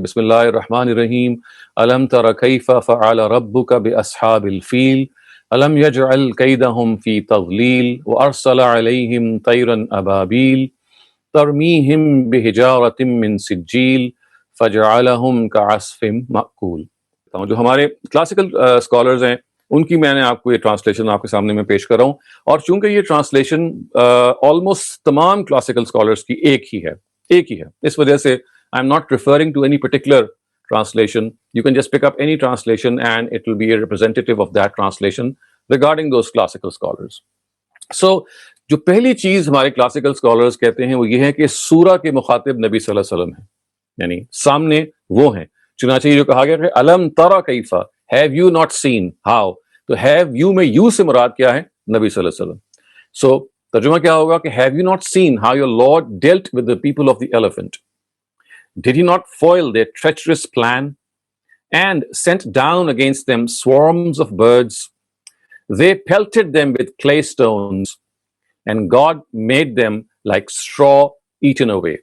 بسم اللہ الرحمن الرحیم الم تر کیف فعل ربک باصحاب الفیل الم یجعل کیدہم فی تضلیل وارسل علیہم طیرا ابابیل ترمیہم بحجارۃ من سجیل فجعلہم کعصف مأکول۔ جو ہمارے کلاسیکل اسکالرز ہیں ان کی میں نے آپ کو یہ ٹرانسلیشن آپ کے سامنے میں پیش کر رہا ہوں، اور چونکہ یہ ٹرانسلیشن آلموسٹ تمام کلاسیکل اسکالرز کی ایک ہی ہے، اس وجہ سے I'm not referring to any particular translation. You can just pick up any translation and it will be a representative of that translation regarding those classical scholars. So, جو پہلی چیز ہمارے classical scholars کہتے ہیں وہ یہ ہے کہ سورہ کے مخاطب نبی صلی اللہ علیہ وسلم ہیں، یعنی سامنے وہ ہیں۔ چنانچہ یہ جو کہا گیا کہ الم ترى کیف، have you not seen how، تو have you میں you سے مراد کیا ہے؟ نبی صلی اللہ علیہ وسلم۔ So ترجمہ کیا ہوگا کہ have you not seen how your Lord dealt with the people of the elephant؟ Did he not foil their treacherous plan and sent down against them swarms of birds? They pelted them with clay stones, and God made them like straw eaten away.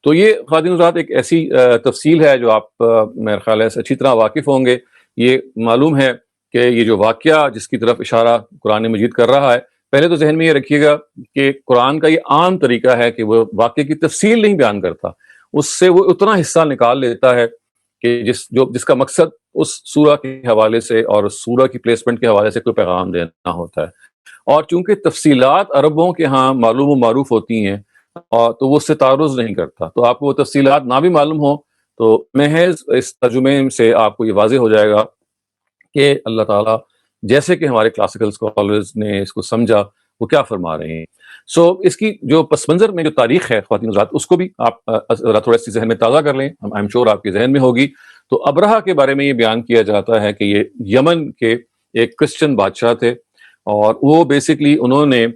تو یہ خواتین حضرات ایک ایسی تفصیل ہے جو آپ میرے خیال ہے اچھی طرح واقف ہوں گے۔ یہ معلوم ہے کہ یہ جو واقعہ جس کی طرف اشارہ قرآن مجید کر رہا ہے، پہلے تو ذہن میں یہ رکھیے گا کہ قرآن کا یہ عام طریقہ ہے کہ وہ واقعے کی تفصیل نہیں بیان کرتا، اس سے وہ اتنا حصہ نکال لیتا ہے کہ جس کا مقصد اس سورہ کے حوالے سے اور اس سورہ کی پلیسمنٹ کے حوالے سے کوئی پیغام دینا ہوتا ہے۔ اور چونکہ تفصیلات عربوں کے ہاں معلوم و معروف ہوتی ہیں تو وہ اس سے تعرض نہیں کرتا، تو آپ کو وہ تفصیلات نہ بھی معلوم ہوں تو محض اس ترجمے سے آپ کو یہ واضح ہو جائے گا کہ اللہ تعالیٰ جیسے کہ ہمارے کلاسیکل اسکالرز نے اس کو سمجھا وہ کیا فرما رہے ہیں۔ سو اس کی جو پس منظر میں جو تاریخ ہے خواتین حضرات، اس کو بھی آپ تھوڑا سی ذہن میں تازہ کر لیں، آئی ایم شور آپ کے ذہن میں ہوگی۔ تو ابرہہ کے بارے میں یہ بیان کیا جاتا ہے کہ یہ یمن کے ایک کرسچن بادشاہ تھے، اور وہ بیسکلی انہوں نے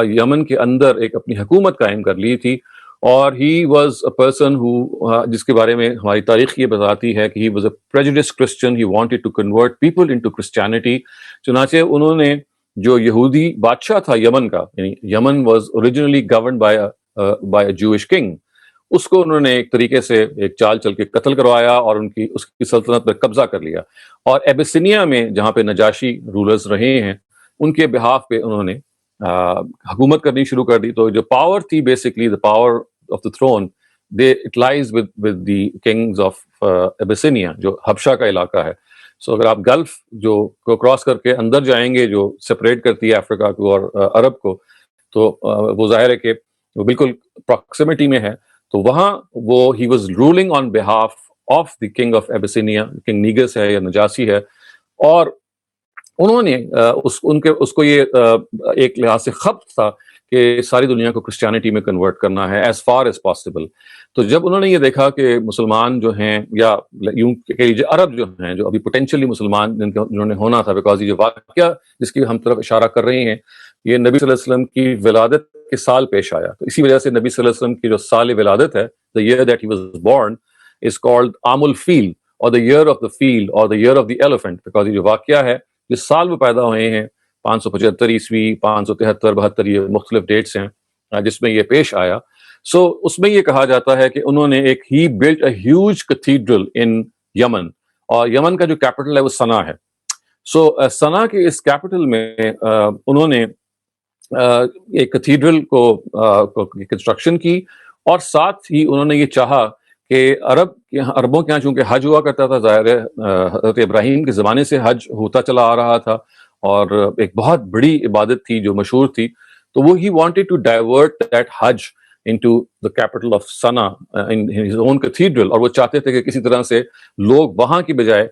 یمن کے اندر ایک اپنی حکومت قائم کر لی تھی، اور ہی واز اے پرسن ہو جس کے بارے میں ہماری تاریخ یہ بتاتی ہے کہ he was a prejudiced Christian, he wanted to convert people into Christianity. چنانچہ انہوں نے جو یہودی بادشاہ تھا یمن کا، یعنی Yemen was originally governed by a Jewish king, اس کو انہوں نے ایک طریقے سے ایک چال چل کے قتل کروایا اور اس کی سلطنت پر قبضہ کر لیا، اور ایبیسینیا میں جہاں پہ نجاشی رولرز رہے ہیں ان کے بہاف پہ انہوں نے حکومت کرنی شروع کر دی۔ تو جو پاور تھی basically the power of the throne it lies with the kings of Abyssinia، جو حبشہ کا علاقہ ہے۔ سو اگر آپ گلف جو کو کراس کر کے اندر جائیں گے جو سپریٹ کرتی ہے افریقہ کو اور عرب کو، تو وہ ظاہر ہے کہ وہ بالکل پراکسیمٹی میں ہے، تو وہاں وہ ہی was ruling on behalf of the king of Abyssinia, king Negus ہے یا نجاسی ہے، اور انہوں نے اس کو یہ ایک لحاظ سے خبط تھا کہ ساری دنیا کو کرسچینٹی میں کنورٹ کرنا ہے ایز فار ایز پاسبل۔ تو جب انہوں نے یہ دیکھا کہ مسلمان جو ہیں، یا یوں کہ عرب جو ہیں جو ابھی پوٹینشلی مسلمان جنہوں نے ہونا تھا، بیکاز یہ جو واقعہ جس کی ہم طرف اشارہ کر رہے ہیں یہ نبی صلی اللہ علیہ وسلم کی ولادت کے سال پیش آیا، تو اسی وجہ سے نبی صلی اللہ علیہ وسلم کی جو سال ولادت ہے، the year that he was born is called عام الفیل or the year of the field or the year of the elephant، because یہ جو واقعہ ہے جس سال وہ پیدا ہوئے ہیں 575 عیسوی، 573 72 یہ مختلف ڈیٹس ہیں جس میں یہ پیش آیا۔ سو اس میں یہ کہا جاتا ہے کہ انہوں نے ایک ہی بلٹ اے ہیوج کیتھیڈرل ان یمن، اور یمن کا جو کیپٹل ہے وہ سنا ہے۔ سو سنا کے اس کیپٹل میں انہوں نے ایک کیتھیڈرل کو کنسٹرکشن کی، اور ساتھ ہی انہوں نے یہ چاہا کہ عربوں کے یہاں چونکہ حج ہوا کرتا تھا، ظاہر ہے حضرت ابراہیم کے زمانے سے حج ہوتا چلا آ رہا تھا، اور ایک بہت بڑی عبادت تھی جو مشہور تھی، تو وہ he wanted to divert that حج into the capital of Sanaa in his own cathedral, اور وہ چاہتے تھے کہ کسی طرح سے لوگ وہاں کی بجائے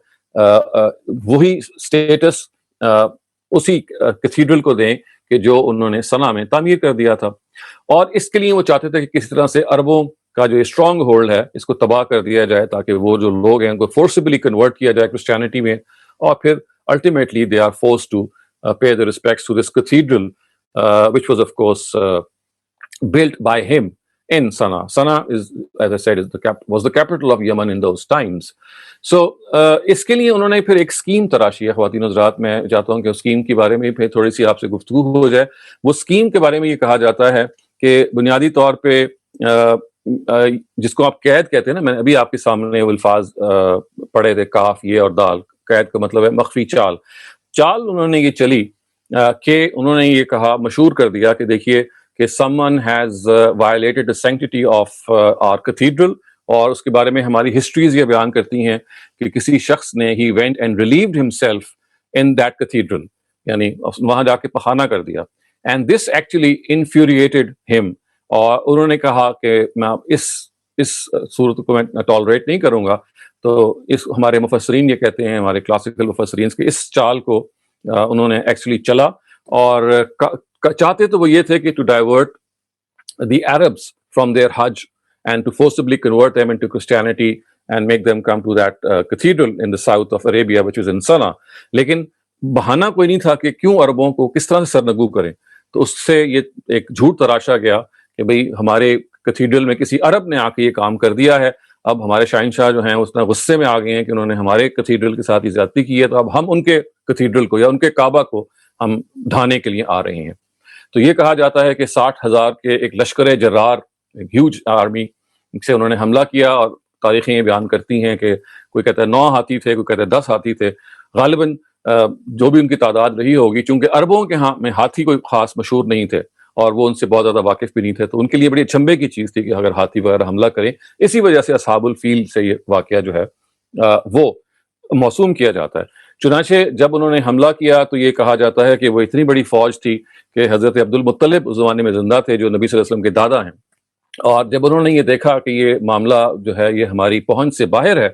وہی اسٹیٹس اسی کیتھیڈرل کو دیں کہ جو انہوں نے سنا میں تعمیر کر دیا تھا، اور اس کے لیے وہ چاہتے تھے کہ کسی طرح سے عربوں کا جو اسٹرانگ ہولڈ ہے اس کو تباہ کر دیا جائے، تاکہ وہ جو لوگ ہیں ان کو فورسبلی کنورٹ کیا جائے کرسچینٹی میں، اور پھر ultimately they are forced to pay the respects to this cathedral which was of course built by him in Sana'a. Sana'a is, as I said, was the capital of Yemen in those times. So اس کے لیے انہوں نے پھر ایک scheme تراشی ہے خواتین حضرات، میں چاہتا ہوں کہ اس اسکیم کے بارے میں پھر تھوڑی سی آپ سے گفتگو ہو جائے۔ وہ اسکیم کے بارے میں یہ کہا جاتا ہے کہ بنیادی طور پہ جس کو آپ قید کہتے ہیں نا، میں نے ابھی آپ کے سامنے وہ الفاظ پڑھے تھے، کاف یہ اور دال. قید کا مطلب ہے مخفی چال. چال انہوں نے یہ چلی کہ انہوں نے یہ کہا، مشہور کر دیا کہ دیکھیے کہ someone has violated the sanctity of our cathedral، اور اس کے بارے میں ہماری ہسٹریز یہ بیان کرتی ہیں کہ کسی شخص نے he went and relieved himself in that cathedral، یعنی وہاں جا کے پخانہ کر دیا. and this actually infuriated him، اور انہوں نے کہا کہ میں اس صورت کو میں ٹالریٹ نہیں کروں گا. تو اس ہمارے مفسرین یہ کہتے ہیں، ہمارے کلاسیکل مفسرین، کہ اس چال کو انہوں نے ایکچولی چلا، اور چاہتے تو وہ یہ تھے کہ to divert the Arabs from their حج and to forcibly convert them into Christianity and make them come to that cathedral in the south of Arabia which is in Sana. لیکن بہانہ کوئی نہیں تھا کہ کیوں عربوں کو کس طرح سے سرنگو کریں. تو اس سے یہ ایک جھوٹ تراشا گیا کہ بھئی ہمارے کیتھیڈرل میں کسی عرب نے آ کے یہ کام کر دیا ہے. اب ہمارے شاہنشاہ جو ہیں اس طرح غصے میں آ گئے ہیں کہ انہوں نے ہمارے کیتھیڈرل کے ساتھ زیادتی کی ہے، تو اب ہم ان کے کیتھیڈرل کو یا ان کے کعبہ کو ہم ڈھانے کے لیے آ رہے ہیں. تو یہ کہا جاتا ہے کہ 60,000 کے ایک لشکر جرار، ایک ہیوج آرمی سے انہوں نے حملہ کیا، اور تاریخیں یہ بیان کرتی ہیں کہ کوئی کہتا ہے 9 ہاتھی تھے، کوئی کہتا ہے 10 ہاتھی تھے. غالباً جو بھی ان کی تعداد رہی ہوگی، چونکہ عربوں کے ہاں میں ہاتھی کوئی خاص مشہور نہیں تھے اور وہ ان سے بہت زیادہ واقف بھی نہیں تھے، تو ان کے لیے بڑی اچنبے کی چیز تھی کہ اگر ہاتھی وغیرہ حملہ کریں. اسی وجہ سے اصحاب الفیل سے یہ واقعہ جو ہے وہ موسوم کیا جاتا ہے. چنانچہ جب انہوں نے حملہ کیا تو یہ کہا جاتا ہے کہ وہ اتنی بڑی فوج تھی کہ حضرت عبد المطلب اس زمانے میں زندہ تھے، جو نبی صلی اللہ علیہ وسلم کے دادا ہیں. اور جب انہوں نے یہ دیکھا کہ یہ معاملہ جو ہے یہ ہماری پہنچ سے باہر ہے،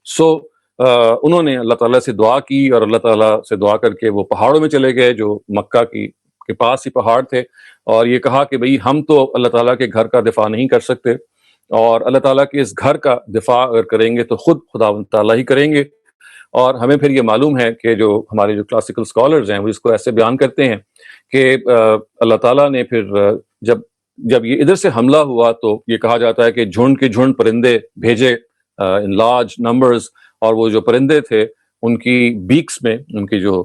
سو انہوں نے اللہ تعالیٰ سے دعا کی، اور اللہ تعالیٰ سے دعا کر کے وہ پہاڑوں میں چلے گئے جو مکہ کے پاس ہی پہاڑ تھے، اور یہ کہا کہ بھئی ہم تو اللہ تعالیٰ کے گھر کا دفاع نہیں کر سکتے، اور اللہ تعالیٰ کے اس گھر کا دفاع اگر کریں گے تو خود خداوند تعالیٰ ہی کریں گے. اور ہمیں پھر یہ معلوم ہے کہ جو ہمارے جو کلاسیکل اسکالرز ہیں وہ اس کو ایسے بیان کرتے ہیں کہ اللہ تعالیٰ نے پھر جب یہ ادھر سے حملہ ہوا تو یہ کہا جاتا ہے کہ جھنڈ کے جھنڈ پرندے بھیجے ان لارج نمبرز، اور وہ جو پرندے تھے ان کی بیکس میں، ان کی جو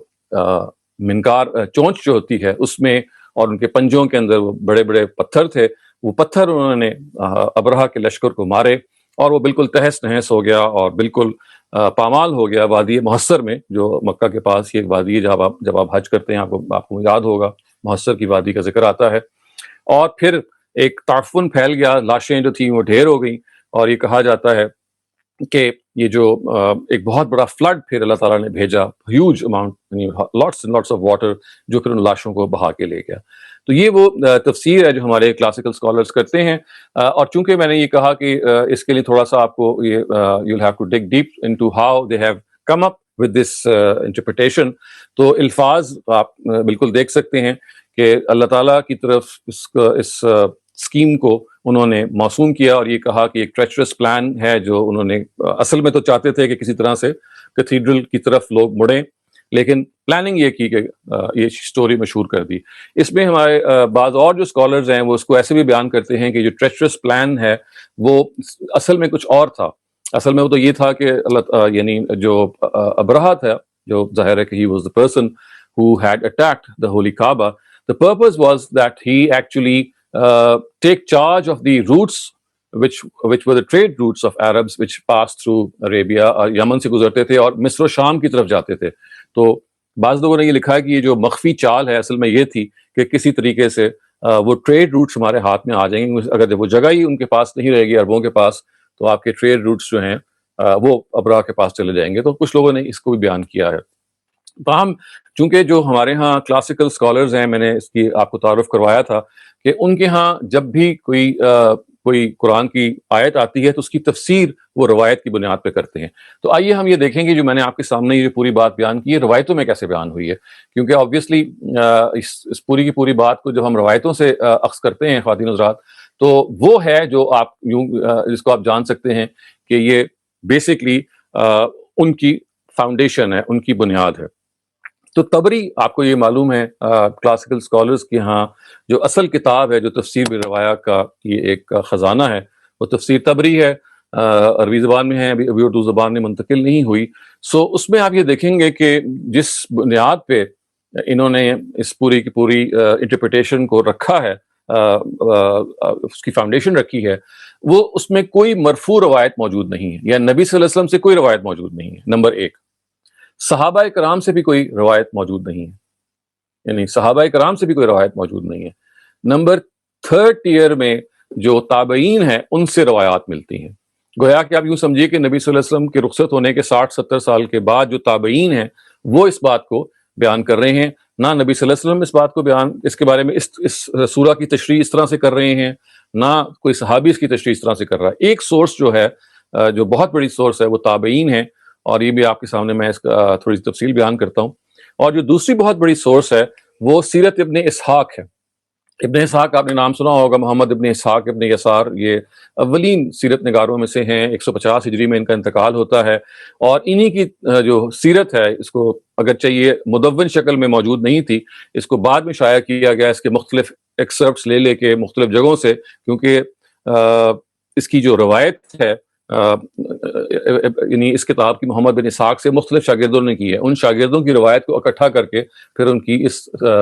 منکار چونچ جو ہوتی ہے اس میں، اور ان کے پنجوں کے اندر وہ بڑے بڑے پتھر تھے، وہ پتھر انہوں نے ابرہہ کے لشکر کو مارے، اور وہ بالکل تہس نہس ہو گیا اور بالکل پامال ہو گیا. وادی محصر میں، جو مکہ کے پاس یہ ایک وادی ہے، جب آپ حج کرتے ہیں آپ کو یاد ہوگا محصر کی وادی کا ذکر آتا ہے. اور پھر ایک تعفن پھیل گیا، لاشیں جو تھیں وہ ڈھیر ہو گئیں، اور یہ کہا جاتا ہے کہ یہ جو ایک بہت بڑا فلڈ پھر اللہ تعالیٰ نے بھیجا، huge amount, lots and lots of water, جو پھر ان لاشوں کو بہا کے لے گیا. تو یہ وہ تفسیر ہے جو ہمارے کلاسیکل اسکالرز کرتے ہیں. اور چونکہ میں نے یہ کہا کہ اس کے لیے تھوڑا سا آپ کو یہ you'll have to dig deep into how they have come up with this interpretation. تو الفاظ آپ بالکل دیکھ سکتے ہیں کہ اللہ تعالیٰ کی طرف اس اسکیم کو انہوں نے موسوم کیا، اور یہ کہا کہ ایک ٹریچرس پلان ہے جو انہوں نے اصل میں تو چاہتے تھے کہ کسی طرح سے کیتھیڈرل کی طرف لوگ مڑیں، لیکن پلاننگ یہ کی کہ یہ سٹوری مشہور کر دی. اس میں ہمارے بعض اور جو اسکالرز ہیں وہ اس کو ایسے بھی بیان کرتے ہیں کہ جو ٹریچرس پلان ہے وہ اصل میں کچھ اور تھا. اصل میں وہ تو یہ تھا کہ یعنی جو ابرہہ تھا، جو ظاہر ہے کہ he was the person who had attacked the holy Kaaba. The purpose was that he actually take charge of the routes which were the trade routes of Arabs which passed through Arabia، اور یمن سے گزرتے تھے اور مصر و شام کی طرف جاتے تھے. تو بعض لوگوں نے یہ لکھا ہے کہ یہ جو مخفی چال ہے اصل میں یہ تھی کہ کسی طریقے سے وہ ٹریڈ روٹس ہمارے ہاتھ میں آ جائیں گے. اگر وہ جگہ ہی ان کے پاس نہیں رہے گی عربوں کے پاس، تو آپ کے ٹریڈ روٹس جو ہیں وہ ابرہہ کے پاس چلے جائیں گے. تو کچھ لوگوں نے اس کو بھی بیان کیا ہے. تاہم چونکہ جو ہمارے ہاں کلاسیکل اسکالرز ہیں، میں نے اس کی آپ کو تعارف کروایا تھا کہ ان کے ہاں جب بھی کوئی قرآن کی آیت آتی ہے تو اس کی تفسیر وہ روایت کی بنیاد پہ کرتے ہیں. تو آئیے ہم یہ دیکھیں گے جو میں نے آپ کے سامنے یہ پوری بات بیان کی ہے روایتوں میں کیسے بیان ہوئی ہے، کیونکہ آبویسلی اس پوری کی پوری بات کو جب ہم روایتوں سے اخذ کرتے ہیں خواتین حضرات، تو وہ ہے جو آپ یوں جس کو آپ جان سکتے ہیں کہ یہ بیسکلی ان کی فاؤنڈیشن ہے، ان کی بنیاد ہے. تو تبری آپ کو یہ معلوم ہے کلاسیکل اسکالرز کے ہاں جو اصل کتاب ہے جو تفسیر بالروایا کا یہ ایک خزانہ ہے، وہ تفسیر تبری ہے. عربی زبان میں ہے، ابھی اردو زبان میں منتقل نہیں ہوئی. سو اس میں آپ یہ دیکھیں گے کہ جس بنیاد پہ انہوں نے اس پوری کی پوری انٹرپریٹیشن کو رکھا ہے اس کی فاؤنڈیشن رکھی ہے، وہ اس میں کوئی مرفوع روایت موجود نہیں ہے، یا نبی صلی اللہ علیہ وسلم سے کوئی روایت موجود نہیں ہے، نمبر ایک۔ صحابہ کرام سے بھی کوئی روایت موجود نہیں ہے، یعنی صحابہ کرام سے بھی کوئی روایت موجود نہیں ہے۔ نمبر تھرڈ ٹیئر میں جو تابعین ہیں ان سے روایات ملتی ہیں۔ گویا کہ آپ یوں سمجھیے کہ نبی صلی اللہ علیہ وسلم کے رخصت ہونے کے 60-70 سال کے بعد جو تابعین ہیں وہ اس بات کو بیان کر رہے ہیں، نہ نبی صلی اللہ علیہ وسلم اس بات کو اس کے بارے میں اس سورہ کی تشریح اس طرح سے کر رہے ہیں، نہ کوئی صحابی اس کی تشریح اس طرح سے کر رہا ہے۔ ایک سورس جو ہے جو بہت بڑی سورس ہے وہ تابعین ہے، اور یہ بھی آپ کے سامنے میں اس کا تھوڑی سی تفصیل بیان کرتا ہوں۔ اور جو دوسری بہت بڑی سورس ہے وہ سیرت ابن اسحاق ہے۔ ابن اسحاق آپ نے نام سنا ہوگا، محمد ابن اسحاق ابن یسار، یہ اولین سیرت نگاروں میں سے ہیں۔ 150 ہجری میں ان کا انتقال ہوتا ہے، اور انہی کی جو سیرت ہے، اس کو اگرچہ یہ مدون شکل میں موجود نہیں تھی، اس کو بعد میں شائع کیا گیا اس کے مختلف ایکسرپٹس لے کے مختلف جگہوں سے، کیونکہ اس کی جو روایت ہے یعنی اس کتاب کی محمد بن اسحاق سے مختلف شاگردوں نے کی ہے، ان شاگردوں کی روایت کو اکٹھا کر کے پھر ان کی اس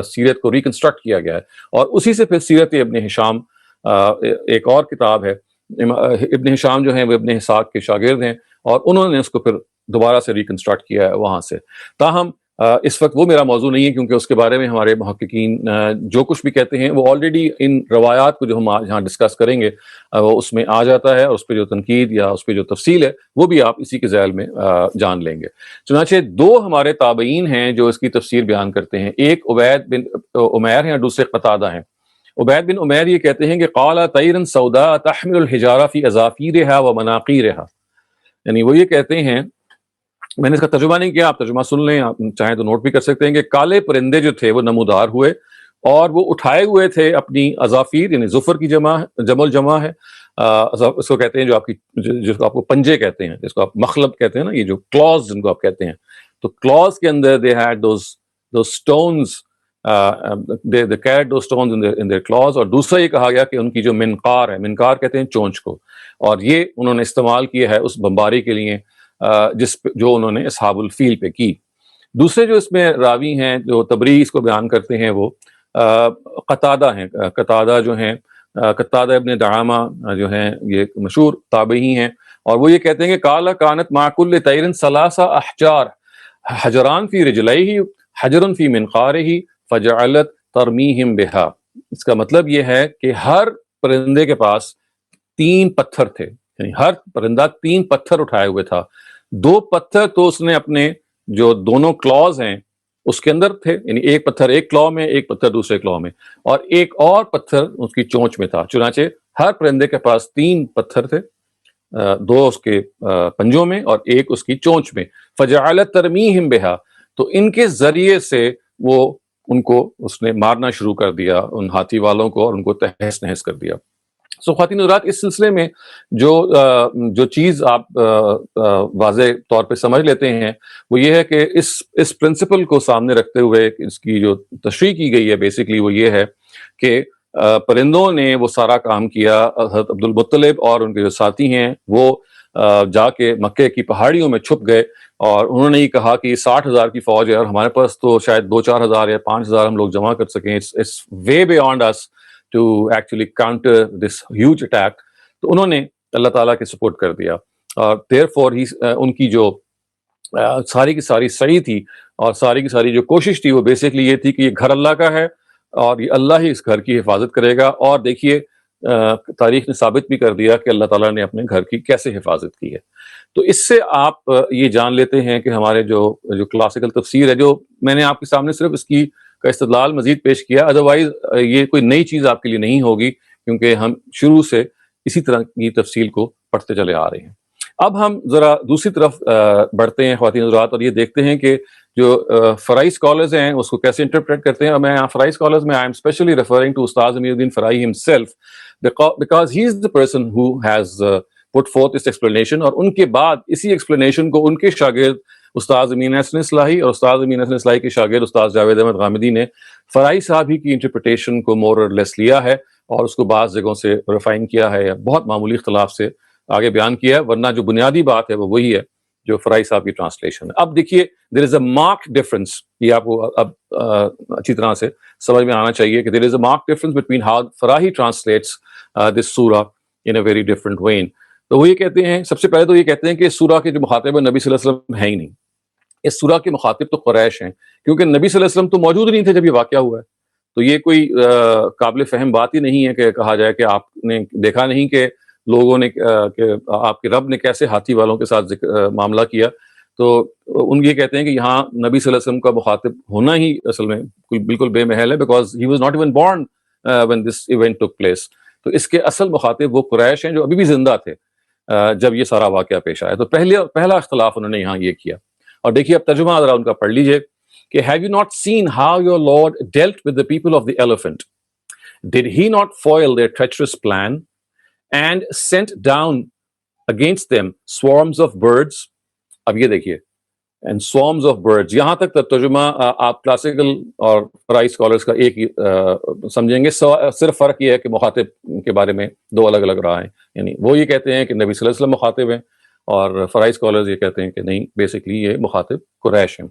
سیرت کو ریکنسٹرکٹ کیا گیا ہے، اور اسی سے پھر سیرت ابن ہشام ایک اور کتاب ہے۔ ابن ہشام جو ہیں وہ ابن اسحاق کے شاگرد ہیں، اور انہوں نے اس کو پھر دوبارہ سے ریکنسٹرکٹ کیا ہے وہاں سے۔ تاہم اس وقت وہ میرا موضوع نہیں ہے، کیونکہ اس کے بارے میں ہمارے محققین جو کچھ بھی کہتے ہیں وہ آلریڈی ان روایات کو جو ہم یہاں ڈسکس کریں گے وہ اس میں آ جاتا ہے، اور اس پہ جو تنقید یا اس پہ جو تفصیل ہے وہ بھی آپ اسی کے ذیل میں جان لیں گے۔ چنانچہ دو ہمارے تابعین ہیں جو اس کی تفسیر بیان کرتے ہیں، ایک عبید بن عمیر ہیں اور دوسرے قتادہ ہیں۔ عبید بن عمیر یہ کہتے ہیں کہ قال طیر سوداء تحمل الحجارہ فی اظافیرها ومناقیرها، یعنی وہ یہ کہتے ہیں، میں نے اس کا ترجمہ نہیں کیا، آپ ترجمہ سن لیں، آپ چاہیں تو نوٹ بھی کر سکتے ہیں، کہ کالے پرندے جو تھے وہ نمودار ہوئے، اور وہ اٹھائے ہوئے تھے اپنی اظافیر، یعنی ظفر کی جمع الجمع ہے، اس کو کہتے ہیں جو آپ کی جس کو آپ کو پنجے کہتے ہیں، جس کو آپ مخلب کہتے ہیں نا، یہ جو کلاز جن کو آپ کہتے ہیں، تو کلاز کے اندر they had those stones they carried those stones in their claws۔ اور دوسرا یہ کہا گیا کہ ان کی جو منقار ہے، منقار کہتے ہیں چونچ کو، اور یہ انہوں نے استعمال کیا ہے اس بمباری کے لیے جو انہوں نے اصحاب الفیل پہ کی۔ دوسرے جو اس میں راوی ہیں جو تبری اس کو بیان کرتے ہیں وہ قتادہ ہیں۔ قتادہ جو ہیں، قتادہ ابن دعامہ جو ہیں، یہ مشہور تابعی ہیں، اور وہ یہ کہتے ہیں کہ قال کانت مع کل طیر ثلاث احجار حجران فی رجلیہ حجر فی منقارہ فجعلت ترمیہم بہا۔ اس کا مطلب یہ ہے کہ ہر پرندے کے پاس 3 پتھر تھے، یعنی ہر پرندہ 3 پتھر اٹھائے ہوئے تھا، 2 پتھر تو اس نے اپنے جو دونوں کلاز ہیں اس کے اندر تھے، یعنی ایک پتھر ایک کلاو میں، ایک پتھر دوسرے کلاو میں، اور ایک اور پتھر اس کی چونچ میں تھا۔ چنانچہ ہر پرندے کے پاس 3 پتھر تھے، 2 اس کے پنجوں میں اور ایک اس کی چونچ میں۔ فجعلت ترمیہم بہا، تو ان کے ذریعے سے وہ ان کو اس نے مارنا شروع کر دیا، ان ہاتھی والوں کو، اور ان کو تہس نہس کر دیا۔ خواتین حضرات، اس سلسلے میں جو چیز آپ واضح طور پہ سمجھ لیتے ہیں وہ یہ ہے کہ اس پرنسپل کو سامنے رکھتے ہوئے اس کی جو تشریح کی گئی ہے بیسیکلی وہ یہ ہے کہ پرندوں نے وہ سارا کام کیا۔ حضرت عبد المطلب اور ان کے جو ساتھی ہیں وہ جا کے مکے کی پہاڑیوں میں چھپ گئے، اور انہوں نے یہ کہا کہ یہ 60,000 کی فوج ہے اور ہمارے پاس تو شاید 2-4 ہزار یا 5,000 ہم لوگ جمع کر سکیں، it's way beyond us to actually counter this huge attack۔ تو انہوں نے اللہ تعالیٰ کے سپورٹ کر دیا، اور therefore ان کی جو ساری کی ساری سعی تھی اور ساری کی ساری جو کوشش تھی وہ بیسکلی یہ تھی کہ یہ گھر اللہ کا ہے اور یہ اللہ ہی اس گھر کی حفاظت کرے گا۔ اور دیکھیے تاریخ نے ثابت بھی کر دیا کہ اللہ تعالیٰ نے اپنے گھر کی کیسے حفاظت کی ہے۔ تو اس سے آپ یہ جان لیتے ہیں کہ ہمارے جو کلاسیکل تفسیر ہے، جو میں نے آپ کے سامنے صرف اس کی کا استدلال مزید پیش کیا، ادروائز یہ کوئی نئی چیز آپ کے لیے نہیں ہوگی، کیونکہ ہم شروع سے اسی طرح کی تفصیل کو پڑھتے چلے آ رہے ہیں۔ اب ہم ذرا دوسری طرف بڑھتے ہیں خواتین حضرات، اور یہ دیکھتے ہیں کہ جو فرائی اسکالرز ہیں اس کو کیسے انٹرپریٹ کرتے ہیں۔ اور میں فرائی اسکالرز میں I am especially referring to استاذ امیر الدین Farahi himself, because he is the person who has put forth his explanation, اور ان کے بعد اسی ایکسپلینیشن کو ان کے شاگرد استاذ امین حسن اصلاحی اور استاذ امین حسن اصلاحی کے شاگرد استاذ جاوید احمد غامدی نے فرائی صاحب ہی کی انٹرپریٹیشن کو مور اور لیس لیا ہے، اور اس کو بعض جگہوں سے ریفائن کیا ہے، یا بہت معمولی اختلاف سے آگے بیان کیا ہے، ورنہ جو بنیادی بات ہے وہ وہی ہے جو فرائی صاحب کی ٹرانسلیشن ہے. اب دیکھیے دیر از اے مارکڈ ڈفرنس, یہ آپ کو اب اچھی طرح سے سمجھ میں آنا چاہیے کہ there is a marked difference between how Farahi translates this سورہ in a very different way. تو وہ یہ کہتے ہیں, سب سے پہلے تو یہ کہتے ہیں کہ اس سورہ کے جو مخاطب ہیں نبی صلی اللہ علیہ وسلم ہے ہی نہیں. اس سورہ کے مخاطب تو قریش ہیں, کیونکہ نبی صلی اللہ علیہ وسلم تو موجود نہیں تھے جب یہ واقعہ ہوا ہے. تو یہ کوئی قابل فہم بات ہی نہیں ہے کہ کہا جائے کہ آپ نے دیکھا نہیں کہ لوگوں نے کہ آپ کے رب نے کیسے ہاتھی والوں کے ساتھ معاملہ کیا. تو ان یہ کہتے ہیں کہ یہاں نبی صلی اللہ علیہ وسلم کا مخاطب ہونا ہی اصل میں بالکل بے محل ہے, because he was not even born when this event took place. تو اس کے اصل مخاطب وہ قریش ہیں جو ابھی بھی زندہ تھے جب یہ سارا واقعہ پیش آیا. تو پہلا اختلاف انہوں نے یہاں یہ کیا. اور دیکھیے اب ترجمہ ذرا ان کا پڑھ لیجئے کہ have you not seen how your Lord dealt with the people of the elephant? Did he not foil their treacherous plan and sent down against them swarms of birds? اب یہ دیکھیے and swarms of birds, یہاں تک ترجمہ آپ classical اور fry scholars کا ایک ہی سمجھیں گے. صرف فرق یہ ہے کہ مخاطب کے بارے میں دو الگ الگ رائے ہیں. یعنی وہ یہ کہتے ہیں کہ نبی صلی اللہ علیہ وسلم مخاطب ہیں, اور فرائی اسکالرز یہ کہتے ہیں کہ نہیں, بیسکلی یہ مخاطب قریش ہیں.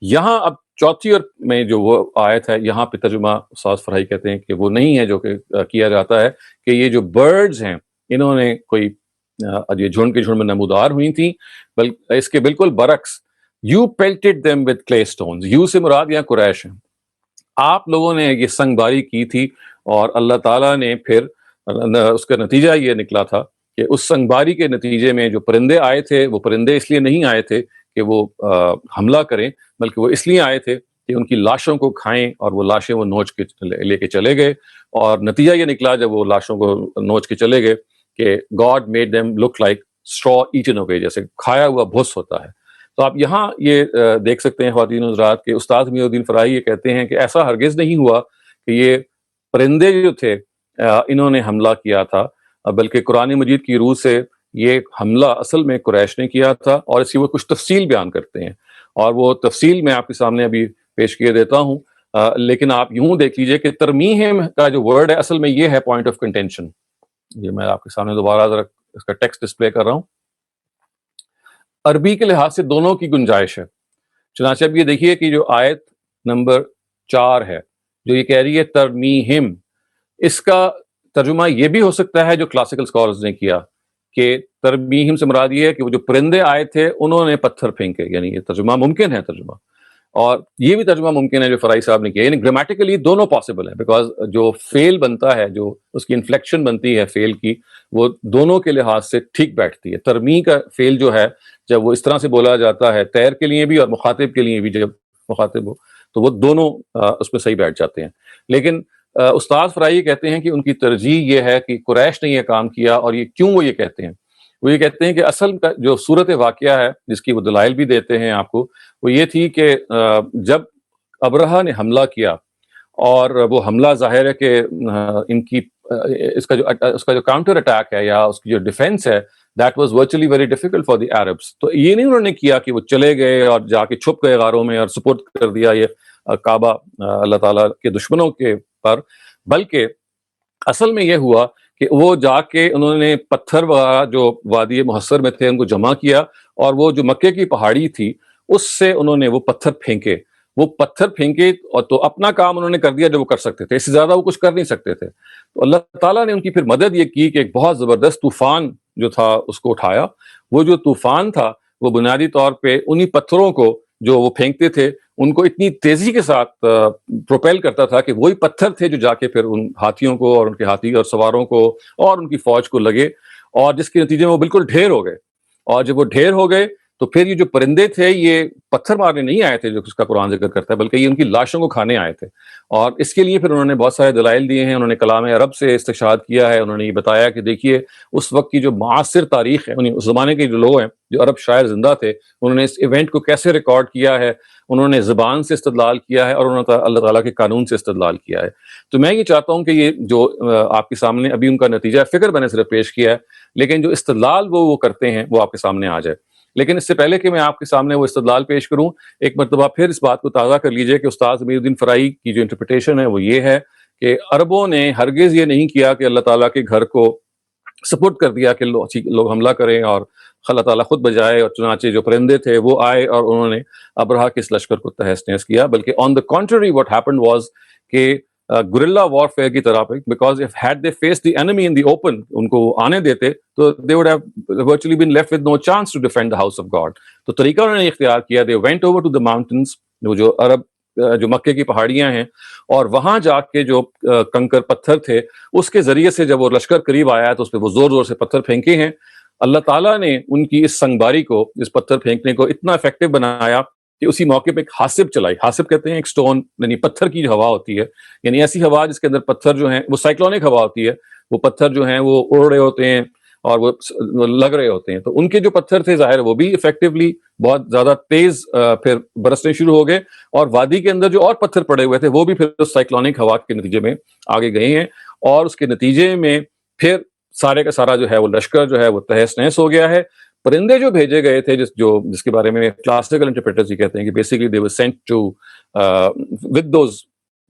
یہاں اب چوتھی اور میں جو وہ آیت ہے, یہاں پہ ترجمہ استاد فرائی کہتے ہیں کہ وہ نہیں ہے جو کہ کیا جاتا ہے کہ یہ جو برڈز ہیں انہوں نے کوئی یہ جھنڈ کے جھنڈ میں نمودار ہوئی تھیں, بلکہ اس کے بالکل برعکس You pelted them with clay stones. You سے مراد یہاں قریش ہیں. آپ لوگوں نے یہ سنگ باری کی تھی, اور اللہ تعالیٰ نے پھر اس کا نتیجہ یہ نکلا تھا کہ اس سنگ باری کے نتیجے میں جو پرندے آئے تھے وہ پرندے اس لیے نہیں آئے تھے کہ وہ حملہ کریں, بلکہ وہ اس لیے آئے تھے کہ ان کی لاشوں کو کھائیں, اور وہ لاشیں وہ نوچ کے لے کے چلے گئے. اور نتیجہ یہ نکلا جب وہ لاشوں کو نوچ کے چلے گئے کہ God made them look like straw eaten away, جیسے کھایا ہوا بھس ہوتا ہے. تو آپ یہاں یہ دیکھ سکتے ہیں خواتین و حضرات کہ استاد محی الدین فرائی یہ کہتے ہیں کہ ایسا ہرگز نہیں ہوا کہ یہ پرندے جو تھے انہوں نے حملہ کیا تھا, بلکہ قرآن مجید کی روح سے یہ حملہ اصل میں قریش نے کیا تھا. اور اس کی وہ کچھ تفصیل بیان کرتے ہیں, اور وہ تفصیل میں آپ کے سامنے ابھی پیش کیے دیتا ہوں. لیکن آپ یوں دیکھ لیجئے کہ ترمیہم کا جو ورڈ ہے اصل میں یہ ہے پوائنٹ آف کنٹینشن. یہ میں آپ کے سامنے دوبارہ ذرا اس کا ٹیکسٹ ڈسپلے کر رہا ہوں. عربی کے لحاظ سے دونوں کی گنجائش ہے. چنانچہ اب یہ دیکھیے کہ جو آیت نمبر 4 ہے جو یہ کہہ رہی ہے ترمیہم, اس کا ترجمہ یہ بھی ہو سکتا ہے جو کلاسیکل اسکالرز نے کیا کہ ترمیہم سے مراد یہ ہے کہ وہ جو پرندے آئے تھے انہوں نے پتھر پھینکے. یعنی یہ ترجمہ ممکن ہے ترجمہ, اور یہ بھی ترجمہ ممکن ہے جو فرائی صاحب نے کیا. یعنی گرامیٹیکلی دونوں پاسبل ہے, بیکاز جو فیل بنتا ہے, جو اس کی انفلیکشن بنتی ہے فیل کی, وہ دونوں کے لحاظ سے ٹھیک بیٹھتی ہے. ترمی کا فیل جو ہے جب وہ اس طرح سے بولا جاتا ہے تیر کے لیے بھی اور مخاطب کے لیے بھی, جب مخاطب ہو تو وہ دونوں اس میں صحیح بیٹھ جاتے ہیں. لیکن استاد فرائی کہتے ہیں کہ ان کی ترجیح یہ ہے کہ قریش نے یہ کام کیا. اور یہ کیوں وہ یہ کہتے ہیں, وہ یہ کہتے ہیں کہ اصل کا جو صورت واقعہ ہے جس کی وہ دلائل بھی دیتے ہیں آپ کو, وہ یہ تھی کہ جب ابرہہ نے حملہ کیا, اور وہ حملہ ظاہر ہے کہ ان کی اس کا جو کاؤنٹر اٹیک ہے یا اس کی جو ڈیفینس ہے, that was virtually very difficult for the Arabs. تو یہ نہیں انہوں نے کیا کہ وہ چلے گئے اور جا کے چھپ گئے غاروں میں اور سپرد کر دیا یہ کعبہ اللہ تعالیٰ کے دشمنوں کے پر, بلکہ اصل میں یہ ہوا کہ وہ جا کے انہوں نے پتھر وغیرہ جو وادی محصر میں تھے ان کو جمع کیا, اور وہ جو مکے کی پہاڑی تھی اس سے انہوں نے وہ پتھر پھینکے. وہ پتھر پھینکے اور تو اپنا کام انہوں نے کر دیا جو وہ کر سکتے تھے, اس سے زیادہ وہ کچھ کر نہیں سکتے تھے. تو اللہ تعالیٰ نے ان کی پھر مدد یہ کی کہ ایک بہت زبردست طوفان جو تھا اس کو اٹھایا. وہ جو طوفان تھا وہ بنیادی طور پہ انہی پتھروں کو جو وہ پھینکتے تھے ان کو اتنی تیزی کے ساتھ پروپیل کرتا تھا کہ وہی پتھر تھے جو جا کے پھر ان ہاتھیوں کو اور ان کے ہاتھی اور سواروں کو اور ان کی فوج کو لگے, اور جس کے نتیجے میں وہ بالکل ڈھیر ہو گئے. اور جب وہ ڈھیر ہو گئے تو پھر یہ جو پرندے تھے یہ پتھر مارنے نہیں آئے تھے جو اس کا قرآن ذکر کرتا ہے, بلکہ یہ ان کی لاشوں کو کھانے آئے تھے. اور اس کے لیے پھر انہوں نے بہت سارے دلائل دیے ہیں. انہوں نے کلام عرب سے استشہاد کیا ہے. انہوں نے یہ بتایا کہ دیکھیے اس وقت کی جو معاصر تاریخ ہے, اس زمانے کے جو لوگ ہیں جو عرب شاعر زندہ تھے, انہوں نے اس ایونٹ کو کیسے ریکارڈ کیا ہے. انہوں نے زبان سے استدلال کیا ہے اور انہوں نے اللہ تعالیٰ کے قانون سے استدلال کیا ہے. تو میں یہ چاہتا ہوں کہ یہ جو آپ کے سامنے ابھی ان کا نتیجہ فکر میں نے صرف پیش کیا ہے, لیکن جو استدلال وہ کرتے ہیں وہ آپ کے سامنے آ جائے. لیکن اس سے پہلے کہ میں آپ کے سامنے وہ استدلال پیش کروں, ایک مرتبہ پھر اس بات کو تازہ کر لیجئے کہ استاد محی الدین فرائی کی جو انٹرپریٹیشن ہے وہ یہ ہے کہ عربوں نے ہرگز یہ نہیں کیا کہ اللہ تعالیٰ کے گھر کو سپورٹ کر دیا کہ لوگ حملہ کریں اور اللہ تعالیٰ خود بجائے اور چنانچہ جو پرندے تھے وہ آئے اور انہوں نے ابرہا کے اس لشکر کو تہس نہس کیا، بلکہ on the contrary what happened was کہ گریلا وارفیئر کی طرح پہ، because if had they face the enemy in the open, ان کو آنے دیتے تو they would have virtually been left with no chance to defend the house of God. تو طریقہ انہوں نے اختیار کیا، they went over to the mountains, وہ جو عرب جو مکے کی پہاڑیاں ہیں، اور وہاں جا کے جو کنکر پتھر تھے اس کے ذریعے سے جب وہ لشکر قریب آیا تو اس پہ وہ زور زور سے پتھر پھینکے ہیں. اللہ تعالیٰ نے ان کی اس سنگباری کو، اس پتھر پھینکنے کو اتنا افیکٹو بنایا کہ اسی موقع پہ ایک حاسب چلائی. حاسب کہتے ہیں ایک سٹون، یعنی پتھر کی جو ہوا ہوتی ہے، یعنی ایسی ہوا جس کے اندر پتھر جو ہیں وہ سائیکلونک ہوا ہوتی ہے، وہ پتھر جو ہیں وہ اڑ رہے ہوتے ہیں اور وہ لگ رہے ہوتے ہیں. تو ان کے جو پتھر تھے ظاہر وہ بھی افیکٹولی بہت زیادہ تیز پھر برسنے شروع ہو گئے، اور وادی کے اندر جو اور پتھر پڑے ہوئے تھے وہ بھی پھر اس سائیکلونک ہوا کے نتیجے میں آگے گئے ہیں، اور اس کے نتیجے میں پھر سارے کا سارا جو ہے وہ لشکر جو ہے وہ تہس نہس ہو گیا ہے. پرندے جو بھیجے گئے تھے جس کے بارے میں کلاسیکل انٹرپریٹرز یہ کہتے ہیں کہ basically they were sent to with those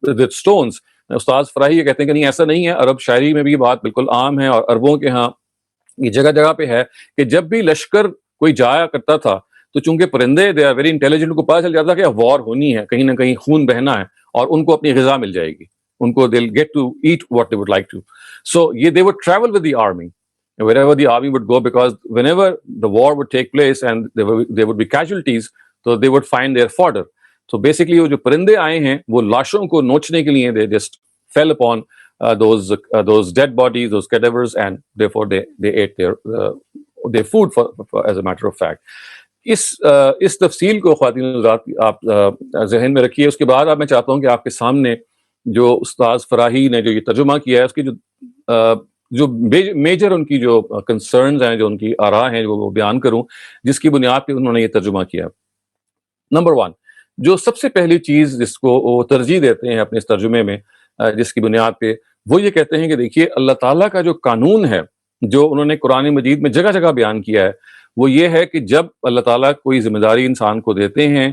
stones. استاد فراہی یہ کہتے ہیں کہ نہیں ایسا نہیں ہے، عرب شاعری میں بھی یہ بات بالکل عام ہے، اور عربوں کے ہاں یہ جگہ جگہ پہ ہے کہ جب بھی لشکر کوئی جایا کرتا تھا تو چونکہ پرندے دے آر ویری انٹیلیجنٹ، کو پتا چل جاتا کہ وار ہونی ہے، کہیں نہ کہیں خون بہنا ہے اور ان کو اپنی غذا مل جائے گی، ان کو they'll get to eat what they would like to. So they would travel with the army wherever the army would go, because whenever the war would take place and there would be casualties, so they would find their fodder. So basically وہ جو پرندے آئے ہیں وہ لاشوں کو نوچنے کے لیے they just fell upon those dead bodies, those cadavers, and therefore they ate their food for as a matter of fact. اس تفصیل کو خواتین حضرات آپ ذہن میں رکھیے. اس کے بعد اب میں چاہتا ہوں کہ آپ کے سامنے جو استاذ فراہی نے جو یہ ترجمہ کیا ہے اس کی جو میجر ان کی جو کنسرنز ہیں، جو ان کی آراء ہیں، وہ بیان کروں جس کی بنیاد پہ انہوں نے یہ ترجمہ کیا. نمبر 1، جو سب سے پہلی چیز جس کو وہ ترجیح دیتے ہیں اپنے اس ترجمے میں، جس کی بنیاد پہ وہ یہ کہتے ہیں کہ دیکھیے اللہ تعالیٰ کا جو قانون ہے جو انہوں نے قرآن مجید میں جگہ جگہ بیان کیا ہے، وہ یہ ہے کہ جب اللہ تعالیٰ کوئی ذمہ داری انسان کو دیتے ہیں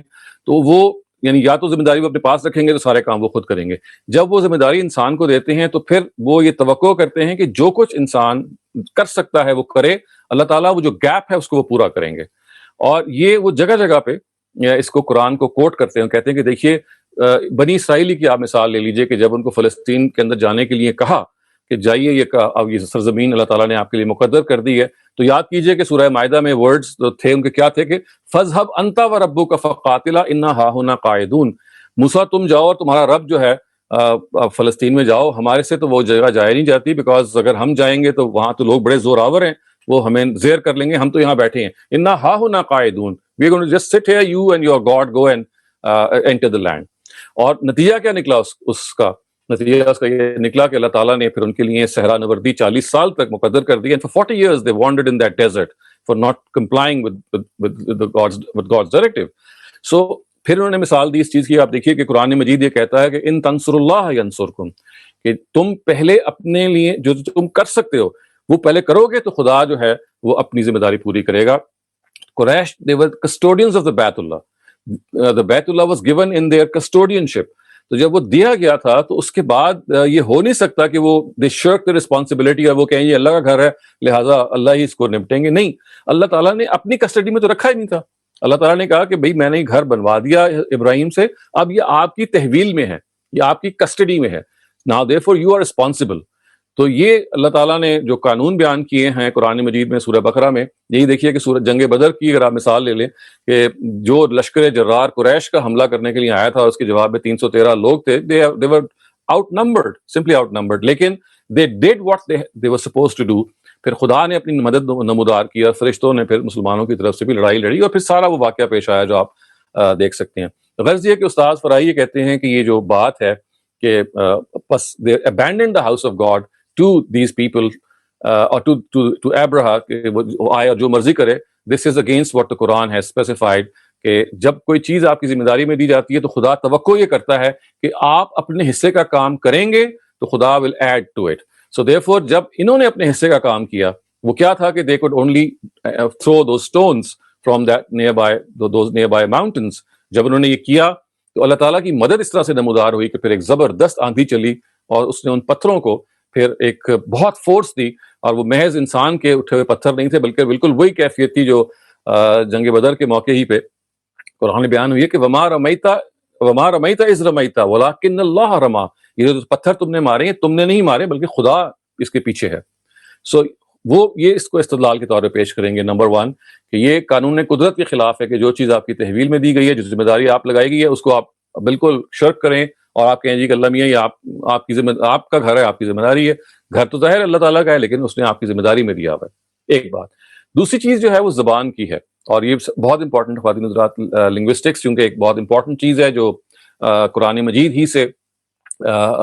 تو وہ یعنی یا تو ذمہ داری وہ اپنے پاس رکھیں گے تو سارے کام وہ خود کریں گے. جب وہ ذمہ داری انسان کو دیتے ہیں تو پھر وہ یہ توقع کرتے ہیں کہ جو کچھ انسان کر سکتا ہے وہ کرے، اللہ تعالیٰ وہ جو گیپ ہے اس کو وہ پورا کریں گے. اور یہ وہ جگہ جگہ پہ اس کو قرآن کو کوٹ کرتے ہیں، کہتے ہیں کہ دیکھیے بنی اسرائیلی کی آپ مثال لے لیجئے کہ جب ان کو فلسطین کے اندر جانے کے لیے کہا کہ جائیے، یہ اب یہ سرزمین اللہ تعالیٰ نے آپ کے لیے مقدر کر دی ہے، تو یاد کیجئے کہ سورہ مائدہ میں ورڈز تھے ان کے کیا تھے کہ فَاذْهَبْ أَنْتَ وَرَبُّكَ فَقَاتِلَا إِنَّا هَاهُنَا قَاعِدُونَ. موسیٰ تم جاؤ اور تمہارا رب جو ہے فلسطین میں جاؤ، ہمارے سے تو وہ جگہ جائے نہیں جاتی، بیکاز اگر ہم جائیں گے تو وہاں تو لوگ بڑے زور آور ہیں، وہ ہمیں زیر کر لیں گے، ہم تو یہاں بیٹھے ہیں. إِنَّا هَاهُنَا قَاعِدُونَ. We are going to just sit here, you and your God go and enter the land. اور نتیجہ کیا نکلا اس کا؟ نتیجہ اس کا یہ نکلا کہ اللہ تعالیٰ نے پھر ان کے لیے صحرا نوردی 40 سال تک مقدر کر دی. And for 40 years they wandered in that desert for not complying with God's directive. So پھر انہوں نے مثال دی اس چیز کی. آپ دیکھیے کہ قرآن مجید یہ کہتا ہے کہ ان تنصر اللہ ینصرکم، کہ تم پہلے اپنے لیے جو تم کر سکتے ہو وہ پہلے کرو گے تو خدا جو ہے وہ اپنی ذمہ داری پوری کرے گا. قریش they were custodians of the بیت اللہ. The بیت اللہ was given in their custodianship. تو جب وہ دیا گیا تھا تو اس کے بعد یہ ہو نہیں سکتا کہ وہ they shirk the responsibility اور وہ کہیں یہ اللہ کا گھر ہے لہٰذا اللہ ہی اس کو نپٹیں گے. نہیں، اللہ تعالیٰ نے اپنی کسٹڈی میں تو رکھا ہی نہیں تھا. اللہ تعالیٰ نے کہا کہ بھئی میں نے گھر بنوا دیا ابراہیم سے، اب یہ آپ کی تحویل میں ہے، یہ آپ کی کسٹڈی میں ہے. Now therefore you are responsible. تو یہ اللہ تعالیٰ نے جو قانون بیان کیے ہیں قرآن مجید میں سورہ بقرہ میں، یہی دیکھیے کہ سورہ جنگ بدر کی اگر آپ مثال لے لیں کہ جو لشکر جرار قریش کا حملہ کرنے کے لیے آیا تھا اس کے جواب میں 313 لوگ تھے. they were outnumbered, simply outnumbered, لیکن they did what they were supposed to do. پھر خدا نے اپنی مدد نمودار کی اور فرشتوں نے پھر مسلمانوں کی طرف سے بھی لڑائی لڑی اور پھر سارا وہ واقعہ پیش آیا جو آپ دیکھ سکتے ہیں. غرض یہ کہ استاذ فراہی یہ کہتے ہیں کہ یہ جو بات ہے کہ بس they abandoned the house of God to these people or to Abraham کہ وہ آئے اور جو مرضی کرے. This is against what the Quran has specified کہ جب کوئی چیز آپ کی ذمہ داری میں دی جاتی ہے تو خدا توقع یہ کرتا ہے کہ آپ اپنے حصے کا کام کریں گے تو خدا will add to it. So therefore جب انہوں نے اپنے حصے کا کام کیا وہ کیا تھا کہ they could only throw those stones from those nearby mountains. جب انہوں نے یہ کیا تو اللہ تعالیٰ کی مدد اس طرح سے نمودار ہوئی کہ پھر ایک زبردست آندھی چلی اور اس نے ان پتھروں کو پھر ایک بہت فورس دی، اور وہ محض انسان کے اٹھے ہوئے پتھر نہیں تھے بلکہ بالکل وہی کیفیت تھی جو جنگ بدر کے موقع ہی پہ قرآن میں بیان ہوئی ہے کہ وما رمیت اذ رمیت ولکن اللہ رما، یہ جو پتھر تم نے مارے ہیں تم نے نہیں مارے بلکہ خدا اس کے پیچھے ہے. سو وہ یہ اس کو استدلال کے طور پہ پیش کریں گے نمبر 1 کہ یہ قانون قدرت کے خلاف ہے کہ جو چیز آپ کی تحویل میں دی گئی ہے، جو ذمہ داری آپ لگائی گئی ہے، اس کو آپ بالکل شرک کریں اور آپ کہیں جی کہ اللہ میاں یہ آپ کی آپ کا گھر ہے، آپ کی ذمہ داری ہے. گھر تو ظاہر اللہ تعالیٰ کا ہے لیکن اس نے آپ کی ذمہ داری میں دیا ہوا ہے. ایک بات. دوسری چیز جو ہے وہ زبان کی ہے، اور یہ بہت امپورٹنٹ خواتین حضرات، لنگوسٹکس چونکہ ایک بہت امپورٹنٹ چیز ہے جو قرآن مجید ہی سے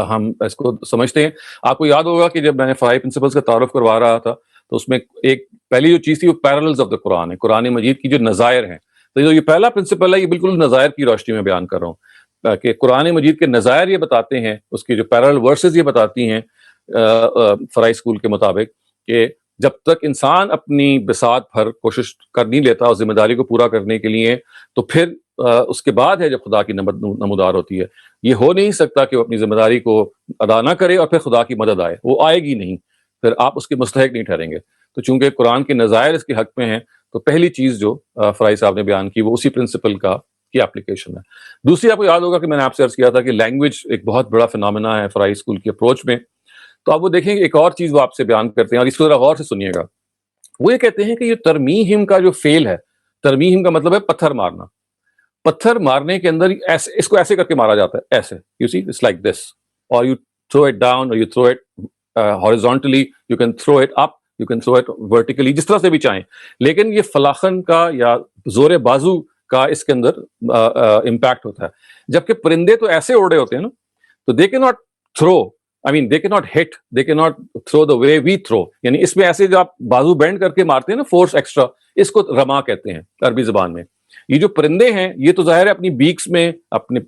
ہم اس کو سمجھتے ہیں. آپ کو یاد ہوگا کہ جب میں نے 5 پرنسپلز کا تعارف کروا رہا تھا تو اس میں ایک پہلی جو چیز تھی وہ پیرللز آف دا قرآن ہے، قرآن مجید کی جو نظائر ہیں. تو یہ پہلا پرنسپل ہے، یہ بالکل نظائر کی روشنی میں بیان کر رہا ہوں کہ قرآن مجید کے نظائر یہ بتاتے ہیں، اس کی جو پیرلل ورسز یہ بتاتی ہیں فرائی اسکول کے مطابق کہ جب تک انسان اپنی بساط بھر کوشش کر نہیں لیتا اس ذمہ داری کو پورا کرنے کے لیے، تو پھر اس کے بعد ہے جب خدا کی نمودار ہوتی ہے. یہ ہو نہیں سکتا کہ وہ اپنی ذمہ داری کو ادا نہ کرے اور پھر خدا کی مدد آئے، وہ آئے گی نہیں، پھر آپ اس کے مستحق نہیں ٹھہریں گے. تو چونکہ قرآن کے نظائر اس کے حق میں ہیں، تو پہلی چیز جو فرائی صاحب نے بیان کی وہ اسی پرنسپل کی اپلیکیشن ہے. دوسری، آپ کو یاد ہوگا کہ میں نے آپ سے عرض کیا تھا کہ لینگویج ایک بہت بڑا فنامنا ہے فرائی اسکول کی اپروچ میں. تو آپ وہ دیکھیں گے ایک اور چیز وہ آپ سے بیان کرتے ہیں، اور اس کو ذرا غور سے سنیے گا. وہ یہ کہتے ہیں کہ یہ ترمیہم کا جو فعل ہے، ترمیہم کا مطلب ہے پتھر مارنا. پتھر مارنے کے اندر اس کو ایسے کر کے مارا جاتا ہے، ایسے، you see it's like this, اور یو تھرو اٹ ڈاؤن، اور you throw it horizontally, you can throw it up, you can throw it vertically, جس طرح سے بھی چاہیں. لیکن یہ فلاخن کا یا زور بازو کا اس کے اندر امپیکٹ ہوتا ہے. جبکہ پرندے تو ایسے اڑے ہوتے ہیں نا، تو دے کے not through, they cannot hit, they cannot throw the way we throw. یعنی اس میں ایسے جو آپ بازو بینڈ کر کے مارتے ہیں نا فورس ایکسٹرا، اس کو رما کہتے ہیں عربی زبان میں. یہ جو پرندے ہیں یہ تو ظاہر ہے اپنی بیکس میں، اپنے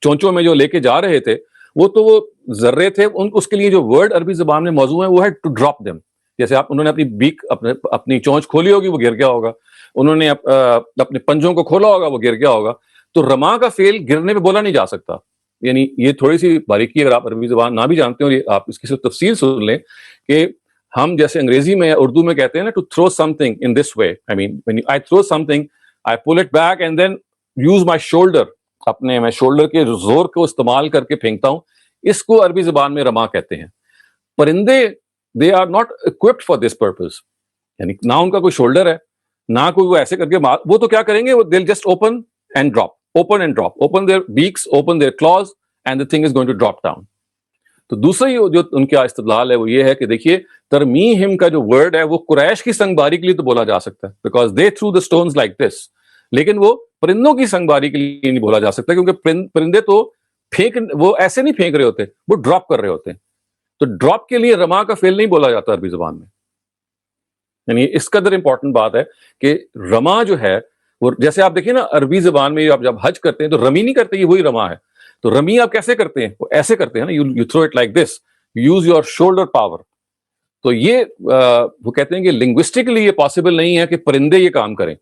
چونچوں میں جو لے کے جا رہے تھے وہ ذرے تھے، اس کے لیے جو ورڈ عربی زبان میں موضوع ہے وہ ہے ٹو ڈراپ دیم. جیسے انہوں نے اپنی بیک اپنی چونچ کھولی ہوگی، وہ گر گیا ہوگا. انہوں نے اپنے پنجوں کو کھولا ہوگا، وہ گر گیا ہوگا. تو رما کا فعل گرنے پہ بولا نہیں جا سکتا. یعنی یہ تھوڑی سی باریکی، اگر آپ عربی زبان نہ بھی جانتے ہو، آپ اس کی تفصیل سن لیں کہ ہم جیسے انگریزی میں یا اردو میں کہتے ہیں نا to throw something in this way, when I throw something I pull it back and then use my shoulder، میں شولڈر کے زور کو استعمال کر کے پھینکتا ہوں. اس کو عربی زبان میں رما کہتے ہیں. پرندے they are not equipped for this purpose، یعنی نہ ان کا کوئی شولڈر ہے، نہ کوئی وہ ایسے کر کے وہ تو کیا کریں گے، وہ they'll just open and drop، open their beaks، open their claws and the thing is going to drop down. تو دوسری جو ان کا استدلال ہے وہ یہ ہے کہ دیکھیے ترمیہم کا جو ورڈ ہے وہ قریش کی سنگ باری کے لیے تو بولا جا سکتا ہے because they threw the stones like this، لیکن وہ پرندوں کی سنگ باری کے لیے نہیں بولا جا سکتا کیونکہ پرندے تو وہ ایسے نہیں پھینک رہے ہوتے، وہ ڈراپ کر رہے ہوتے ہیں. تو ڈراپ کے لیے رما کا فعل نہیں بولا جاتا عربی زبان میں. یعنی اس قدر امپورٹنٹ بات ہے کہ رما جو ہے وہ، جیسے آپ دیکھیں نا عربی زبان میں آپ جب حج کرتے ہیں تو رمی نہیں کرتے، یہ وہی رما ہے. تو رمی آپ کیسے کرتے ہیں؟ وہ ایسے کرتے ہیں نا، you throw it like this, use your shoulder power. تو یہ وہ کہتے ہیں کہ لنگوسٹکلی یہ پاسبل نہیں ہے کہ پرندے یہ کام کریں.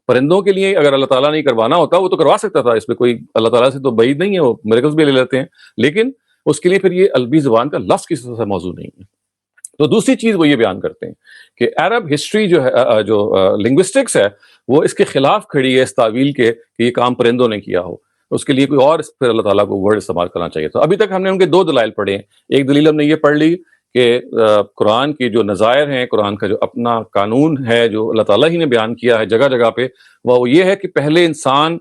پرندوں کے لیے اگر اللہ تعالیٰ نے کروانا ہوتا وہ تو کروا سکتا تھا، اس پہ کوئی اللہ تعالیٰ سے تو بعید نہیں ہے، وہ میریکلز بھی لے لیتے ہیں، لیکن اس کے لیے پھر یہ عربی زبان کا لفظ کسی سے موضوع نہیں ہے. تو دوسری چیز وہ یہ بیان کرتے ہیں کہ عرب ہسٹری جو ہے، جو لنگوسٹکس ہے، وہ اس کے خلاف کھڑی ہے اس تعویل کے کہ یہ کام پرندوں نے کیا ہو. اس کے لیے کوئی اور پھر اللہ تعالیٰ کو ورڈ استعمال کرنا چاہیے. تو ابھی تک ہم نے ان کے 2 دلائل پڑھے ہیں. ایک دلیل ہم نے یہ پڑھ لی کہ قرآن کی جو نظائر ہیں، قرآن کا جو اپنا قانون ہے جو اللہ تعالیٰ ہی نے بیان کیا ہے جگہ جگہ پہ، وہ یہ ہے کہ پہلے انسان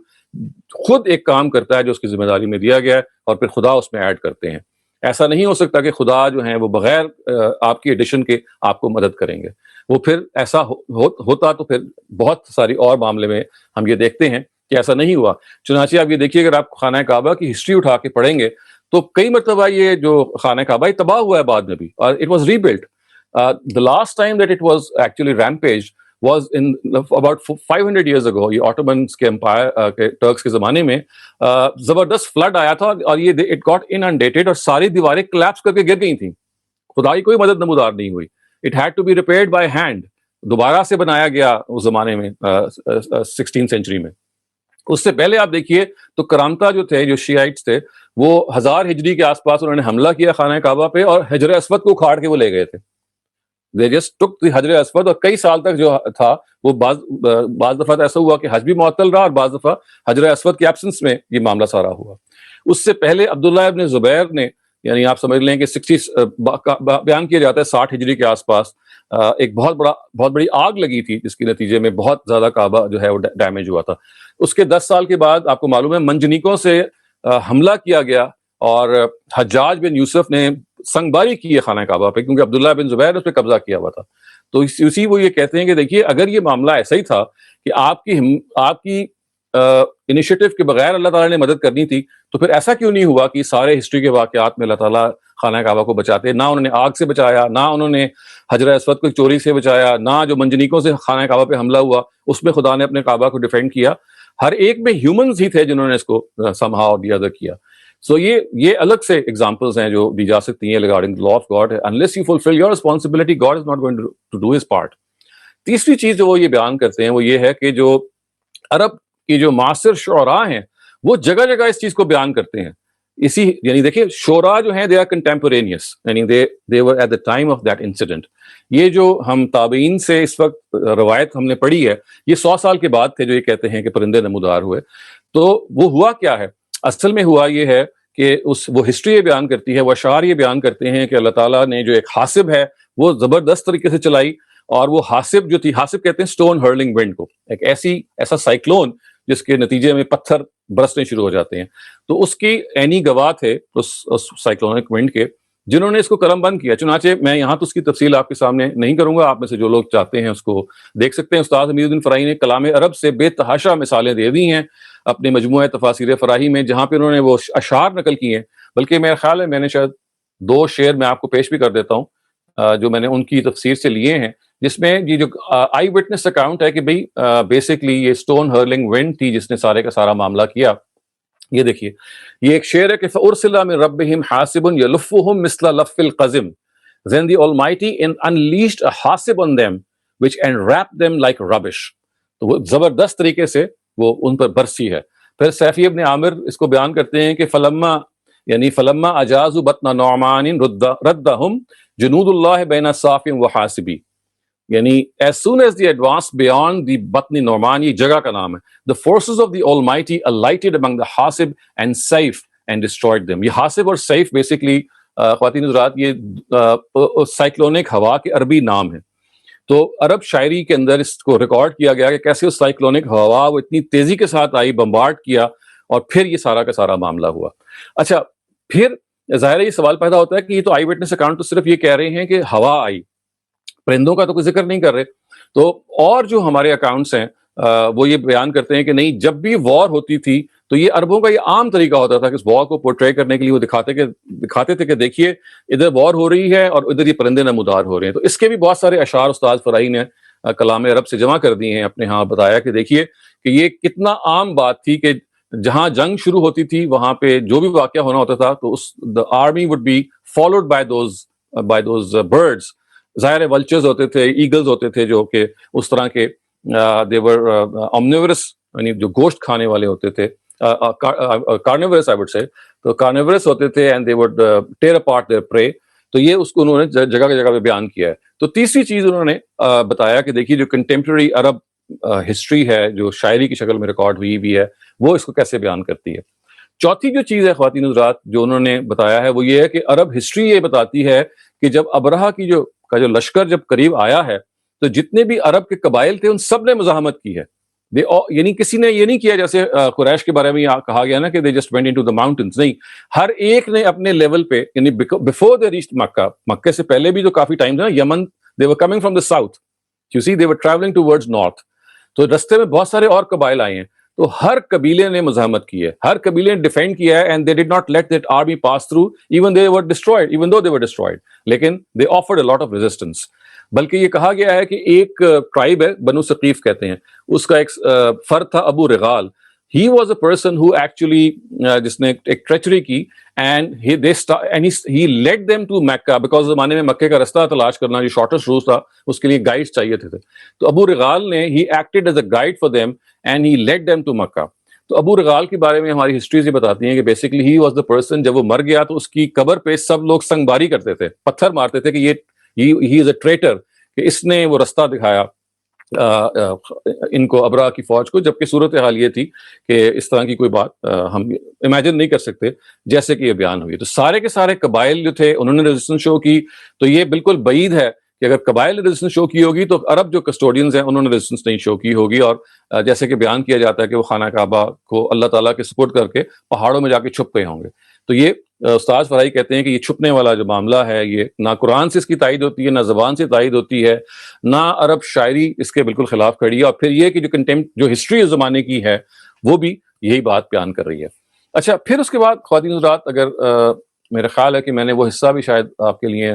خود ایک کام کرتا ہے جو اس کی ذمہ داری میں دیا گیا ہے، اور پھر خدا اس میں ایڈ کرتے ہیں. ایسا نہیں ہو سکتا کہ خدا جو ہیں وہ بغیر آپ کی ایڈیشن کے آپ کو مدد کریں گے. وہ پھر ایسا ہوتا تو پھر بہت ساری اور معاملے میں ہم یہ دیکھتے ہیں کہ ایسا نہیں ہوا. چنانچہ آپ یہ دیکھیے اگر آپ خانہ کعبہ کی ہسٹری اٹھا کے پڑھیں گے تو کئی مرتبہ یہ جو خانہ کعبہ تباہ ہوا ہے بعد میں بھی، اور it was rebuilt. The last time that it was actually rampaged was in about 500 years ago. یہ Ottomans کے امپائر کے ٹرکس کے زمانے میں زبردست فلڈ آیا تھا، اور یہ it got inundated اور ساری دیواریں کلیپس کر کے گر گئی تھیں. خدا کی کوئی مدد نمودار نہیں ہوئی. It had to be repaired by hand. دوبارہ سے بنایا گیا اس زمانے میں 16th century میں. اس سے پہلے آپ دیکھیے تو کرامتا جو تھے، جو شیعیٹس تھے، وہ 1000 ہجری کے آس پاس انہوں نے حملہ کیا خانہ کعبہ پہ اور حجر اسود کو اکھاڑ کے وہ لے گئے تھے. They just took the حجر اسود, اور کئی سال تک جو تھا وہ بعض دفعہ ایسا ہوا کہ حج بھی معطل رہا اور بعض دفعہ حجر اسود کے ایبسنس میں یہ معاملہ سارا ہوا. اس سے پہلے عبداللہ ابن زبیر نے, یعنی آپ سمجھ لیں کہ 60 بیان کیا جاتا ہے 60 ہجری کے آس پاس ایک بہت بڑی آگ لگی تھی جس کے نتیجے میں بہت زیادہ کعبہ جو ہے وہ ڈیمیج ہوا تھا. اس کے 10 سال کے بعد آپ کو معلوم ہے منجنیکوں سے حملہ کیا گیا اور حجاج بن یوسف نے سنگباری کی ہے خانہ کعبہ پہ, کیونکہ عبداللہ بن زبیر نے اس پہ قبضہ کیا ہوا تھا. تو اسی وہ یہ کہتے ہیں کہ دیکھیے اگر یہ معاملہ ایسا ہی تھا کہ آپ کی انیشیٹو کے بغیر اللہ تعالیٰ نے مدد کرنی تھی, تو پھر ایسا کیوں نہیں ہوا کہ سارے ہسٹری کے واقعات میں اللہ تعالیٰ خانہ کعبہ کو بچاتے؟ نہ انہوں نے آگ سے بچایا, نہ انہوں نے حجر اسود کو چوری سے بچایا, نہ جو منجنیکوں سے خانہ کعبہ پہ حملہ ہوا اس میں خدا نے اپنے کعبہ کو ڈیفینڈ کیا. ہر ایک میں ہیومنز ہی تھے جنہوں نے اس کو somehow or the other کیا. سو یہ الگ سے ایگزامپلس ہیں جو دی جا سکتی ہیں regarding the law of God. Unless you fulfill your responsibility, God is not going to do his part. تیسری چیز جو وہ یہ بیان کرتے ہیں وہ یہ ہے کہ جو عرب کی جو معاصر شعراء ہیں وہ جگہ جگہ اس چیز کو بیان کرتے ہیں. یعنی دیکھیے شعراء جو ہیں they are contemporaneous, یعنی they were at the time of that incident. یہ جو ہم تابعین سے اس وقت روایت ہم نے پڑھی ہے یہ 100 سال کے بعد تھے جو یہ کہتے ہیں کہ پرندے نمودار ہوئے. تو وہ ہوا کیا ہے؟ اصل میں ہوا یہ ہے کہ وہ ہسٹری یہ بیان کرتی ہے, وہ اشعار یہ بیان کرتے ہیں کہ اللہ تعالیٰ نے جو ایک حاسب ہے وہ زبردست طریقے سے چلائی, اور وہ حاسب جو تھی, حاسب کہتے ہیں سٹون ہرلنگ ونڈ کو, ایک ایسا سائیکلون جس کے نتیجے میں پتھر برسنے شروع ہو جاتے ہیں. تو اس کی عینی گواہ تھے اس سائیکلونک ونڈ کے جنہوں نے اس کو قلم بند کیا. چنانچہ میں یہاں تو اس کی تفصیل آپ کے سامنے نہیں کروں گا, آپ میں سے جو لوگ چاہتے ہیں اس کو دیکھ سکتے ہیں. استاد حمید الدین فراہی نے کلام عرب سے بے تحاشا مثالیں دے دی ہیں اپنے مجموعہ تفاسیر فراہی میں, جہاں پہ انہوں نے وہ اشعار نقل کیے ہیں. بلکہ میرا خیال ہے میں نے شاید 2 شعر میں آپ کو پیش بھی کر دیتا ہوں جو میں نے ان کی تفسیر سے لیے ہیں, جس میں یہ جو آئی وٹنس اکاؤنٹ ہے کہ بھئی بیسکلی یہ سٹون ہرلنگ ونڈ تھی جس نے سارے کا سارا معاملہ کیا. یہ دیکھیے یہ ایک شعر ہے کہ فَأُرْسِلَ مِن رَبِّهِمْ حَاسِبٌ يَلُفُّهُمْ مِثْلَ لَفِّ الْقَزِمِ then the Almighty unleashed a حاسب on them which enwrapped them like rubbish. تو وہ زبردست طریقے سے وہ ان پر برسی ہے. پھر سیفی ابن عامر اس کو بیان کرتے ہیں کہ فلما اجازوا بطن نعمان ردهم جنود اللہ بین صاف و حاسبی, یعنی as soon as they advanced beyond the بطن نعمان, یہ جگہ کا نام ہے, the forces of the Almighty alighted among the حاسب and saif and destroyed them. یہ حاسب اور سیف بیسکلی خواتین حضرات یہ سائیکلونک ہوا کے عربی نام ہے. تو عرب شاعری کے اندر اس کو ریکارڈ کیا گیا کہ کیسے اس سائیکلونک ہوا وہ اتنی تیزی کے ساتھ آئی, بمبارڈ کیا, اور پھر یہ سارا کا سارا معاملہ ہوا. اچھا پھر ظاہر ہے یہ سوال پیدا ہوتا ہے کہ یہ تو آئی وٹنس اکاؤنٹ تو صرف یہ کہہ رہے ہیں کہ ہوا آئی, پرندوں کا تو کوئی ذکر نہیں کر رہے. تو اور جو ہمارے اکاؤنٹس ہیں وہ یہ بیان کرتے ہیں کہ نہیں, جب بھی وار ہوتی تھی تو یہ عربوں کا یہ عام طریقہ ہوتا تھا کہ اس وار کو پورٹرے کرنے کے لیے وہ دکھاتے تھے کہ دیکھیے ادھر وار ہو رہی ہے اور ادھر یہ پرندے نمودار ہو رہے ہیں. تو اس کے بھی بہت سارے اشعار استاد فراہی نے کلام عرب سے جمع کر دیے ہیں اپنے ہاں, بتایا کہ دیکھیے کہ یہ کتنا عام بات تھی کہ جہاں جنگ شروع ہوتی تھی وہاں پہ جو بھی واقعہ ہونا ہوتا تھا تو the army would be followed by those birds. ظاہر ولچرز ہوتے تھے, ایگلز ہوتے تھے جو کہ اس طرح کے they were omnivorous, یعنی جو گوشت کھانے والے ہوتے تھے, carnivorous I would say, تو carnivorous ہوتے تھے and they would tear apart their prey. تو یہ اس کو انہوں نے جگہ جگہ پہ بیان کیا ہے. تو تیسری چیز انہوں نے بتایا کہ دیکھیے جو کنٹمپرری عرب ہسٹری ہے جو شاعری کی شکل میں ریکارڈ ہوئی بھی ہے وہ اس کو کیسے بیان کرتی ہے. چوتھی جو چیز ہے خواتین حضرات جو انہوں نے بتایا ہے وہ یہ ہے کہ عرب ہسٹری یہ بتاتی ہے کہ جب ابرہہ کی جو لشکر جب قریب آیا ہے تو جتنے بھی عرب کے قبائل تھے ان سب نے مزاحمت کی ہے. یعنی کسی نے یہ نہیں کیا جیسے قریش کے بارے میں کہا گیا نا کہ they just went into the mountains. نہیں, ہر ایک نے اپنے لیول پہ, یعنی before they reached مکہ سے پہلے بھی جو کافی ٹائم تھا نا, یمن they were coming from the south, you see they were traveling towards north. تو رستے میں بہت سارے اور قبائل آئے ہیں تو ہر قبیلے نے مزاحمت کی ہے, ہر قبیلے نے ڈیفینڈ کیا ہے and they did not let that army pass through even though they were destroyed. لیکن they offered a lot of resistance. بلکہ یہ کہا گیا ہے کہ ایک ٹرائب ہے بنو ثقیف کہتے ہیں, اس کا ایک فرد تھا ابو رغال. He was a person who actually جس نے ایک ٹریچری کی and he led them to Mecca because زمانے میں مکے کا رستہ تلاش کرنا جو شارٹسٹ روٹ تھا اس کے لیے گائیڈ چاہیے تھے. تو ابو رغال نے he acted as a guide for them and he led them to Mecca. تو ابو رغال کے بارے میں ہماری ہسٹریز یہ بتاتی ہیں کہ basically he was the person, جب وہ مر گیا تو اس کی قبر پہ سب لوگ سنگ باری کرتے تھے، پتھر مارتے تھے کہ یہ ہی از اے ٹریٹر، کہ اس نے وہ رستہ دکھایا ان کو، ابرا کی فوج کو، جبکہ صورتحال یہ تھی کہ اس طرح کی کوئی بات ہم امیجن نہیں کر سکتے جیسے کہ یہ بیان ہوئی. تو سارے کے سارے قبائل جو تھے انہوں نے ریزسٹنس شو کی. تو یہ بالکل بعید ہے کہ اگر قبائل نے ریزسٹنس شو کی ہوگی تو عرب جو کسٹوڈینز ہیں انہوں نے ریزسٹنس نہیں شو کی ہوگی، اور جیسے کہ بیان کیا جاتا ہے کہ وہ خانہ کعبہ کو اللہ تعالیٰ کے سپورٹ کر کے پہاڑوں میں جا کے چھپ گئے ہوں گے. تو یہ استاد فرائی کہتے ہیں کہ یہ چھپنے والا جو معاملہ ہے یہ نہ قرآن سے اس کی تائید ہوتی ہے، نہ زبان سے تائید ہوتی ہے، نہ عرب شاعری اس کے بالکل خلاف کھڑی ہے. اور پھر یہ کہ جو کنٹمپٹ جو ہسٹری اس زمانے کی ہے وہ بھی یہی بات بیان کر رہی ہے. اچھا، پھر اس کے بعد خواتین حضرات، اگر میرا خیال ہے کہ میں نے وہ حصہ بھی شاید آپ کے لیے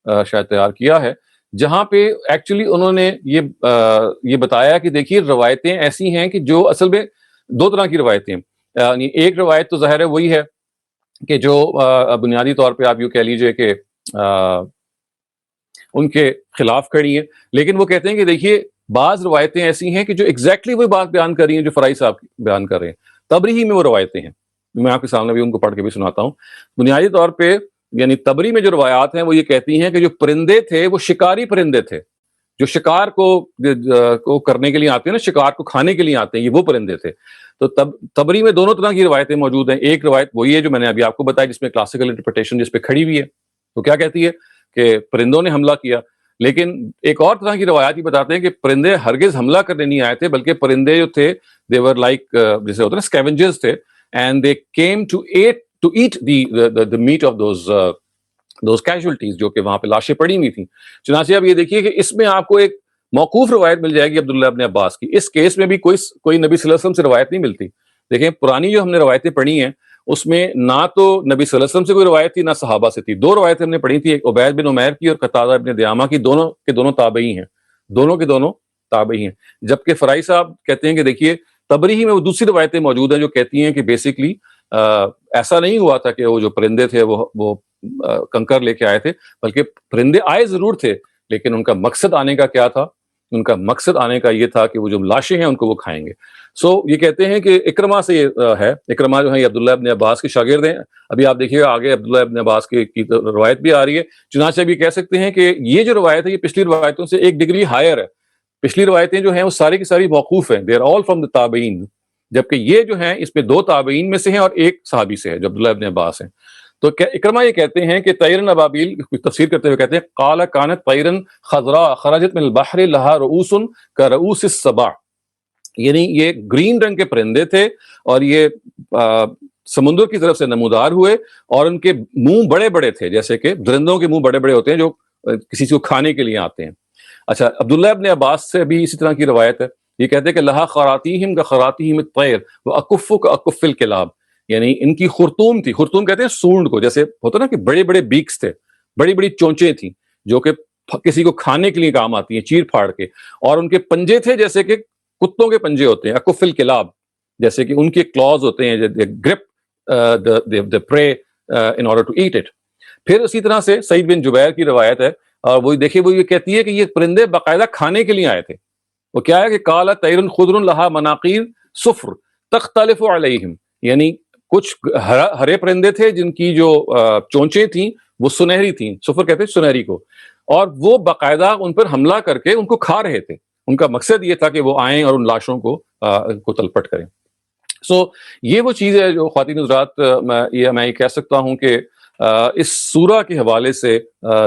شاید تیار کیا ہے جہاں پہ ایکچولی انہوں نے یہ بتایا کہ دیکھیے روایتیں ایسی ہیں کہ جو اصل میں دو طرح کی روایتیں ہیں. یعنی ایک روایت تو ظاہر ہے وہی ہے کہ جو بنیادی طور پہ آپ یوں کہہ لیجئے کہ ان کے خلاف کھڑی ہیں، لیکن وہ کہتے ہیں کہ دیکھیے بعض روایتیں ایسی ہیں کہ جو ایگزیکٹلی وہی بات بیان کر رہی ہیں جو فرائی صاحب بیان کر رہے ہیں. تبری ہی میں وہ روایتیں ہیں، میں آپ کے سامنے بھی ان کو پڑھ کے بھی سناتا ہوں. بنیادی طور پہ یعنی تبری میں جو روایات ہیں وہ یہ کہتی ہیں کہ جو پرندے تھے وہ شکاری پرندے تھے، جو شکار کو کرنے کے لیے آتے ہیں نا، شکار کو کھانے کے لیے آتے ہیں، یہ وہ پرندے تھے. تو تبری میں دونوں طرح کی روایتیں موجود ہیں. ایک روایت وہی ہے جو میں نے ابھی آپ کو بتائی جس میں کلاسیکل انٹرپریٹیشن جس پہ کھڑی ہوئی ہے، تو کیا کہتی ہے کہ پرندوں نے حملہ کیا. لیکن ایک اور طرح کی روایات یہ بتاتے ہیں کہ پرندے ہرگز حملہ کرنے نہیں آئے تھے، بلکہ پرندے جو تھے they were like جیسے ہوتے ہیں scavengers تھے and they came to eat the meat of those casualties جو کہ وہاں پہ لاشیں پڑی ہوئی تھیں. چنانچہ اب یہ دیکھیے کہ اس میں آپ کو ایک موقوف روایت مل جائے گی عبداللہ ابن عباس کی. اس کیس میں بھی کوئی نبی صلی اللہ علیہ وسلم سے روایت نہیں ملتی. دیکھیں پرانی جو ہم نے روایتیں پڑھی ہیں اس میں نہ تو نبی صلی اللہ علیہ وسلم سے کوئی روایت تھی نہ صحابہ سے تھی. دو روایتیں ہم نے پڑھی تھی، ایک عبید بن عمیر کی اور قتادہ ابن دعامہ کی، دونوں کے دونوں تابعی ہیں، دونوں کے دونوں تابعی ہیں. جبکہ فرائی صاحب کہتے ہیں کہ دیکھیے تبری ہی میں وہ دوسری روایتیں موجود ہیں جو کہتی ہیں کہ بیسکلی ایسا نہیں ہوا تھا کہ وہ جو پرندے تھے وہ کنکر لے کے آئے تھے، بلکہ پرندے آئے ضرور تھے لیکن ان کا مقصد آنے کا کیا تھا؟ ان کا مقصد آنے کا یہ تھا کہ وہ جو لاشیں ہیں ان کو وہ کھائیں گے. یہ کہتے ہیں کہ اکرما سے یہ ہے، اکرما جو ہے یہ عبداللہ ابن عباس کے شاگرد ہیں. ابھی آپ دیکھیے گا آگے عبداللہ ابن عباس کی روایت بھی آ رہی ہے. چنانچہ بھی کہہ سکتے ہیں کہ یہ جو روایت ہے یہ پچھلی روایتوں سے ایک ڈگری ہائر ہے. پچھلی روایتیں جو ہیں وہ ساری کی ساری موقوف ہیں، they are all from the تابعین، جبکہ یہ جو ہیں اس میں دو تابعین میں سے ہیں اور ایک صحابی سے ہے جو عبداللہ ابن عباس ہیں. تو اکرما یہ کہتے ہیں کہ طیرن ابابیل تفسیر کرتے ہوئے کہتے ہیں قال کانت طیرن خضراء خرجت من البحر لها رؤوس كرؤوس السبع، یعنی یہ گرین رنگ کے پرندے تھے اور یہ سمندر کی طرف سے نمودار ہوئے اور ان کے منہ بڑے بڑے تھے، جیسے کہ درندوں کے منہ بڑے بڑے ہوتے ہیں جو کسی کو کھانے کے لیے آتے ہیں. اچھا، عبداللہ ابن عباس سے بھی اسی طرح کی روایت ہے. یہ کہتے ہیں کہ لہا خراتیہم کا خراتیہم الطیر واکف کا اکف الکلاب، یعنی ان کی خرطوم تھی، خرطوم کہتے ہیں سونڈ کو، جیسے ہوتا نا کہ بڑے بڑے بیکس تھے، بڑی بڑی چونچیں تھیں جو کہ کسی کو کھانے کے لیے کام آتی ہیں چیر پھاڑ کے، اور ان کے پنجے تھے جیسے کہ کتوں کے پنجے ہوتے ہیں، اکف الکلاب، جیسے کہ ان کے کلاز ہوتے ہیں grip the prey in order to eat it. پھر اسی طرح سے سعید بن جبیر کی روایت ہے اور وہ دیکھیے وہ یہ کہتی ہے کہ یہ پرندے باقاعدہ کھانے کے لیے آئے تھے. وہ کیا ہے کہ قال طیر خضر لہا مناقیر صفر تختلف علیہم، یعنی کچھ ہرے پرندے تھے جن کی جو چونچیں تھیں وہ سنہری تھیں، صفر کہتے ہیں سنہری کو، اور وہ باقاعدہ ان پر حملہ کر کے ان کو کھا رہے تھے. ان کا مقصد یہ تھا کہ وہ آئیں اور ان لاشوں کو تلپٹ کریں. یہ وہ چیز ہے جو خواتین حضرات میں یہ کہہ سکتا ہوں کہ اس سورہ کے حوالے سے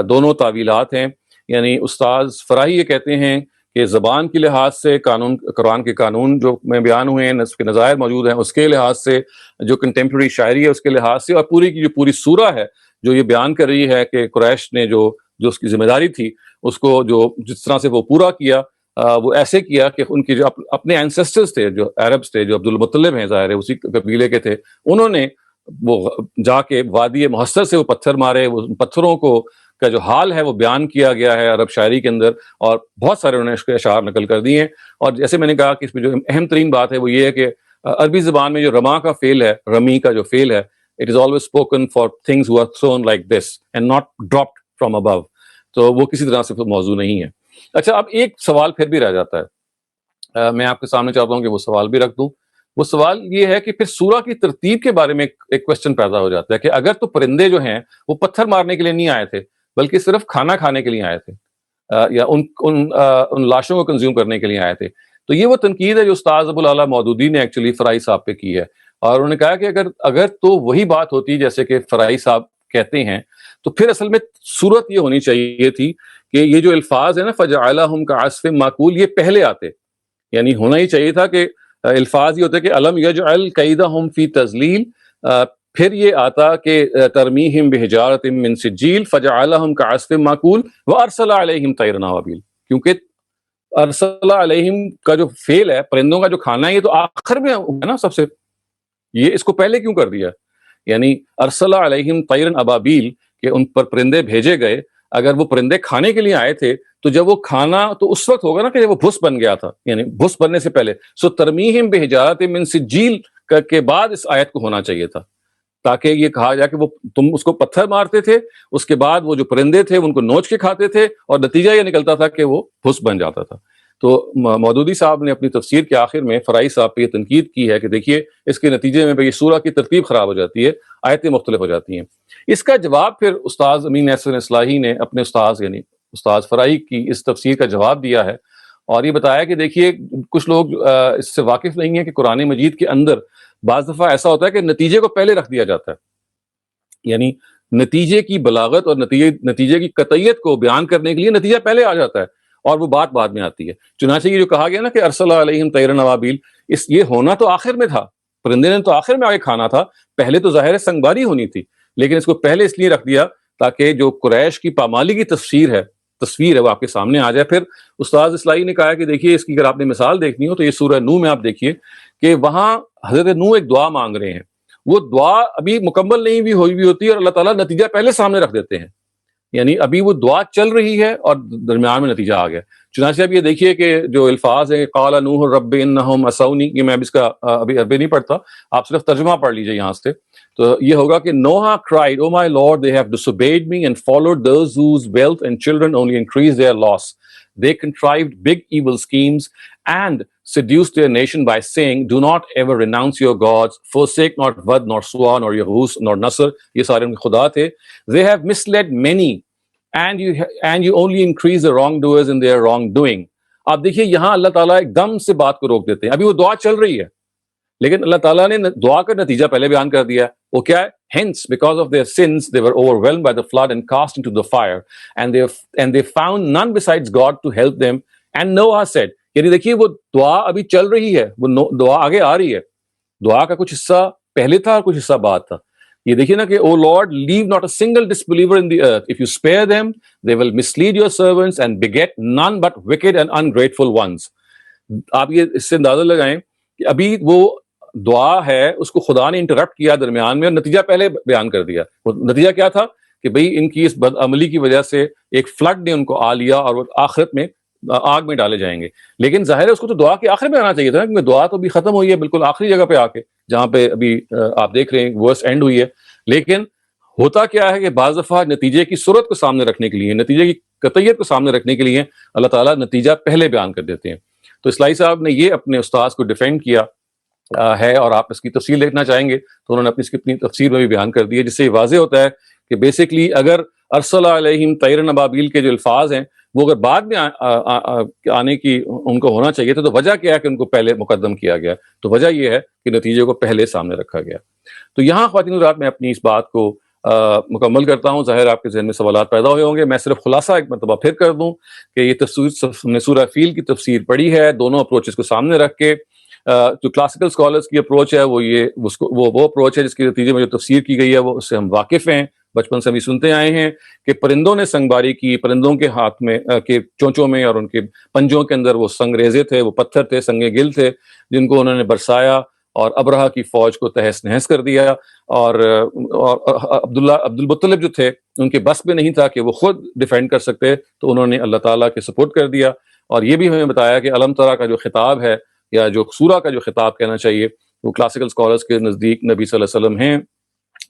دونوں تعویلات ہیں. یعنی استاذ فراہی یہ کہتے ہیں کہ زبان کے لحاظ سے قرآن کے قانون جو میں بیان ہوئے ہیں، اس کے نظائر موجود ہیں، اس کے لحاظ سے جو کنٹمپریری شاعری ہے اس کے لحاظ سے، اور پوری کی جو پوری سورہ ہے جو یہ بیان کر رہی ہے کہ قریش نے جو اس کی ذمہ داری تھی اس کو جو جس طرح سے وہ پورا کیا، وہ ایسے کیا کہ ان کی جو اپنے اینسسٹرز تھے جو عربز تھے، جو عبد المطلب ہیں ظاہر ہے اسی قبیلے کے تھے، انہوں نے وہ جا کے وادی محصر سے وہ پتھر مارے. وہ پتھروں کا جو حال ہے وہ بیان کیا گیا ہے عرب شاعری کے اندر، اور بہت سارے انہوں نے اس کے اشعار نقل کر دیے ہیں. اور جیسے میں نے کہا کہ اس میں جو اہم ترین بات ہے وہ یہ ہے کہ عربی زبان میں جو رما کا فعل ہے، رمی کا جو فعل ہے، it is always spoken for things who are thrown like this and not dropped from above. تو وہ کسی طرح سے موضوع نہیں ہے. اچھا، اب ایک سوال پھر بھی رہ جاتا ہے، میں آپ کے سامنے چاہتا ہوں کہ وہ سوال بھی رکھ دوں. وہ سوال یہ ہے کہ پھر سورہ کی ترتیب کے بارے میں ایک کوشچن پیدا ہو جاتا ہے کہ اگر تو پرندے جو ہیں وہ پتھر مارنے کے لیے نہیں آئے تھے بلکہ صرف کھانا کھانے کے لیے آئے تھے، یا ان لاشوں کو کنزیوم کرنے کے لیے آئے تھے، تو یہ وہ تنقید ہے جو استاد ابو العلا مودودی نے ایکچولی فرائی صاحب پہ کی ہے، اور انہوں نے کہا کہ اگر تو وہی بات ہوتی جیسے کہ فرائی صاحب کہتے ہیں، تو پھر اصل میں صورت یہ ہونی چاہیے تھی کہ یہ جو الفاظ ہیں نا فجعلہم کعصف ماکول، یہ پہلے آتے، یعنی ہونا ہی چاہیے تھا کہ الفاظ یہ ہوتے کہ الم یجعل کیدہم فی تضلیل، پھر یہ آتا کہ ترمیہم بحجارۃ من سجیل فجعلہم کعصف ماکول وارسل علیہم طیرا ابابیل، کیونکہ ارسل علیہم کا جو فعل ہے پرندوں کا جو کھانا ہے یہ تو آخر میں ہے نا سب سے، یہ اس کو پہلے کیوں کر دیا؟ یعنی ارسل علیہم طیرا ابابیل کہ ان پر پرندے بھیجے گئے، اگر وہ پرندے کھانے کے لیے آئے تھے تو جب وہ کھانا تو اس وقت ہوگا نا کہ جب وہ بھس بن گیا تھا، یعنی بھس بننے سے پہلے، سو ترمیہم بحجارۃ من سجیل کے بعد اس آیت کو ہونا چاہیے تھا، تاکہ یہ کہا جائے کہ وہ تم اس کو پتھر مارتے تھے، اس کے بعد وہ جو پرندے تھے ان کو نوچ کے کھاتے تھے، اور نتیجہ یہ نکلتا تھا کہ وہ بھس بن جاتا تھا۔ تو مودودی صاحب نے اپنی تفسیر کے آخر میں فرائی صاحب پہ یہ تنقید کی ہے کہ دیکھیے اس کے نتیجے میں یہ سورہ کی ترتیب خراب ہو جاتی ہے، آیتیں مختلف ہو جاتی ہیں۔ اس کا جواب پھر استاذ امین احسن اصلاحی نے اپنے استاذ یعنی استاذ فرائی کی اس تفسیر کا جواب دیا ہے، اور یہ بتایا کہ دیکھیے کچھ لوگ اس سے واقف نہیں ہیں کہ قرآن مجید کے اندر بعض دفعہ ایسا ہوتا ہے کہ نتیجے کو پہلے رکھ دیا جاتا ہے، یعنی نتیجے کی بلاغت اور نتیجے کی قطعیت کو بیان کرنے کے لیے نتیجہ پہلے آ جاتا ہے اور وہ بات بعد میں آتی ہے۔ چنانچہ یہ جو کہا گیا نا کہ ارسل علیہم طیرا ابابیل، یہ ہونا تو آخر میں تھا، پرندے نے تو آخر میں آگے کھانا تھا، پہلے تو ظاہر سنگباری ہونی تھی، لیکن اس کو پہلے اس لیے رکھ دیا تاکہ جو قریش کی پامالی کی تصویر ہے وہ آپ کے سامنے آ جائے۔ پھر استاذ اصلاحی نے کہا کہ دیکھیے اس کی اگر آپ نے مثال دیکھنی ہو تو یہ سورہ نوح میں آپ دیکھیے کہ وہاں حضرت نوح ایک دعا مانگ رہے ہیں، وہ دعا ابھی مکمل نہیں بھی ہوئی ہوتی اور اللہ تعالیٰ نتیجہ پہلے سامنے رکھ دیتے ہیں، یعنی ابھی وہ دعا چل رہی ہے اور درمیان میں نتیجہ آ گیا۔ چنانچہ اب یہ دیکھیے کہ جو الفاظ ہیں قال نوح رب انہم عصونی، یہ میں اب اس کا ابھی عربی نہیں پڑھتا، آپ صرف ترجمہ پڑھ لیجئے یہاں سے، تو یہ ہوگا کہ Noah cried, "Oh my Lord, they have disobeyed me and followed those whose wealth and children only increase their loss. They contrived big evil schemes and seduced their nation by saying, do not ever renounce your gods, forsake not Wad nor Suwa nor Yahus nor Nasr." یہ سارے ان کے خدا تھے۔ "They have misled many and you only increase the wrongdoers in their wrongdoing." آپ دیکھیے یہاں اللہ تعالیٰ ایک دم سے بات کو روک دیتے ہیں، ابھی وہ دعا چل رہی ہے لیکن اللہ تعالیٰ نے دعا کا نتیجہ پہلے بیان کر دیا، وہ کیا ہے؟ Hence, because of their sins, they were overwhelmed by the flood and cast into the fire, and they found none besides God to help them. And Noah said، یعنی دیکھیے وہ دعا ابھی چل رہی ہے، وہ دعا آگے آ رہی ہے، دعا کا کچھ حصہ پہلے تھا اور کچھ حصہ بعد تھا۔ یہ دیکھیے نا کہ "O Lord, leave not a single disbeliever in the earth. If you spare them, they will mislead your servants and beget none but wicked and ungrateful ones." آپ یہ اس سے اندازہ لگائیں کہ ابھی وہ دعا ہے اس کو خدا نے انٹرپٹ کیا درمیان میں اور نتیجہ پہلے بیان کر دیا۔ وہ نتیجہ کیا تھا کہ بھئی ان کی اس بد عملی کی وجہ سے ایک فلڈ نے ان کو آ لیا اور وہ آخرت میں آگ میں ڈالے جائیں گے، لیکن ظاہر ہے اس کو تو دعا کے آخر میں آنا چاہیے تھا کیونکہ دعا تو ابھی ختم ہوئی ہے بالکل آخری جگہ پہ آ کے، جہاں پہ ابھی آپ دیکھ رہے ہیں ورس اینڈ ہوئی ہے۔ لیکن ہوتا کیا ہے کہ بعض دفعہ نتیجے کی صورت کو سامنے رکھنے کے لیے، نتیجے کی قطعیت کو سامنے رکھنے کے لیے اللہ تعالیٰ نتیجہ پہلے بیان کر دیتے ہیں۔ تو اصلاحی صاحب نے یہ اپنے استاذ کو ڈیفینڈ کیا ہے، اور آپ اس کی تفصیل دیکھنا چاہیں گے تو انہوں نے اپنی تفسیر میں بھی بیان کر دی ہے، جس سے یہ واضح ہوتا ہے کہ بیسکلی اگر ارسل علیہم طیرا ابابیل کے جو الفاظ ہیں وہ اگر بعد میں آنے کی ان کو ہونا چاہیے تھا، تو وجہ کیا ہے کہ ان کو پہلے مقدم کیا گیا؟ تو وجہ یہ ہے کہ نتیجے کو پہلے سامنے رکھا گیا۔ تو یہاں خواتین حضرات میں اپنی اس بات کو مکمل کرتا ہوں، ظاہر آپ کے ذہن میں سوالات پیدا ہوئے ہوں گے، میں صرف خلاصہ ایک مرتبہ پھر کر دوں کہ یہ تفسیر ہم نے سورہ فیل کی تفسیر پڑھی ہے، دونوں اپروچز کو سامنے رکھ کے۔ جو کلاسیکل اسکالرس کی اپروچ ہے وہ اپروچ ہے جس کے نتیجے میں جو تفسیر کی گئی ہے وہ اس سے ہم واقف ہیں، بچپن سے بھی سنتے آئے ہیں کہ پرندوں نے سنگباری کی، پرندوں کے ہاتھ میں کے چونچوں میں اور ان کے پنجوں کے اندر وہ سنگ ریزے تھے، وہ پتھر تھے، سنگ گل تھے، جن کو انہوں نے برسایا اور ابرہہ کی فوج کو تہس نہس کر دیا، اور عبد المطلب جو تھے ان کے بس میں نہیں تھا کہ وہ خود ڈیفینڈ کر سکتے، تو انہوں نے اللہ تعالیٰ کے سپورٹ کر دیا۔ اور یہ بھی ہمیں بتایا کہ علم ترا کا جو خطاب ہے یا جو سورہ کا جو خطاب کہنا چاہیے وہ کلاسیکل اسکالرس کے نزدیک نبی صلی اللہ علیہ وسلم ہیں،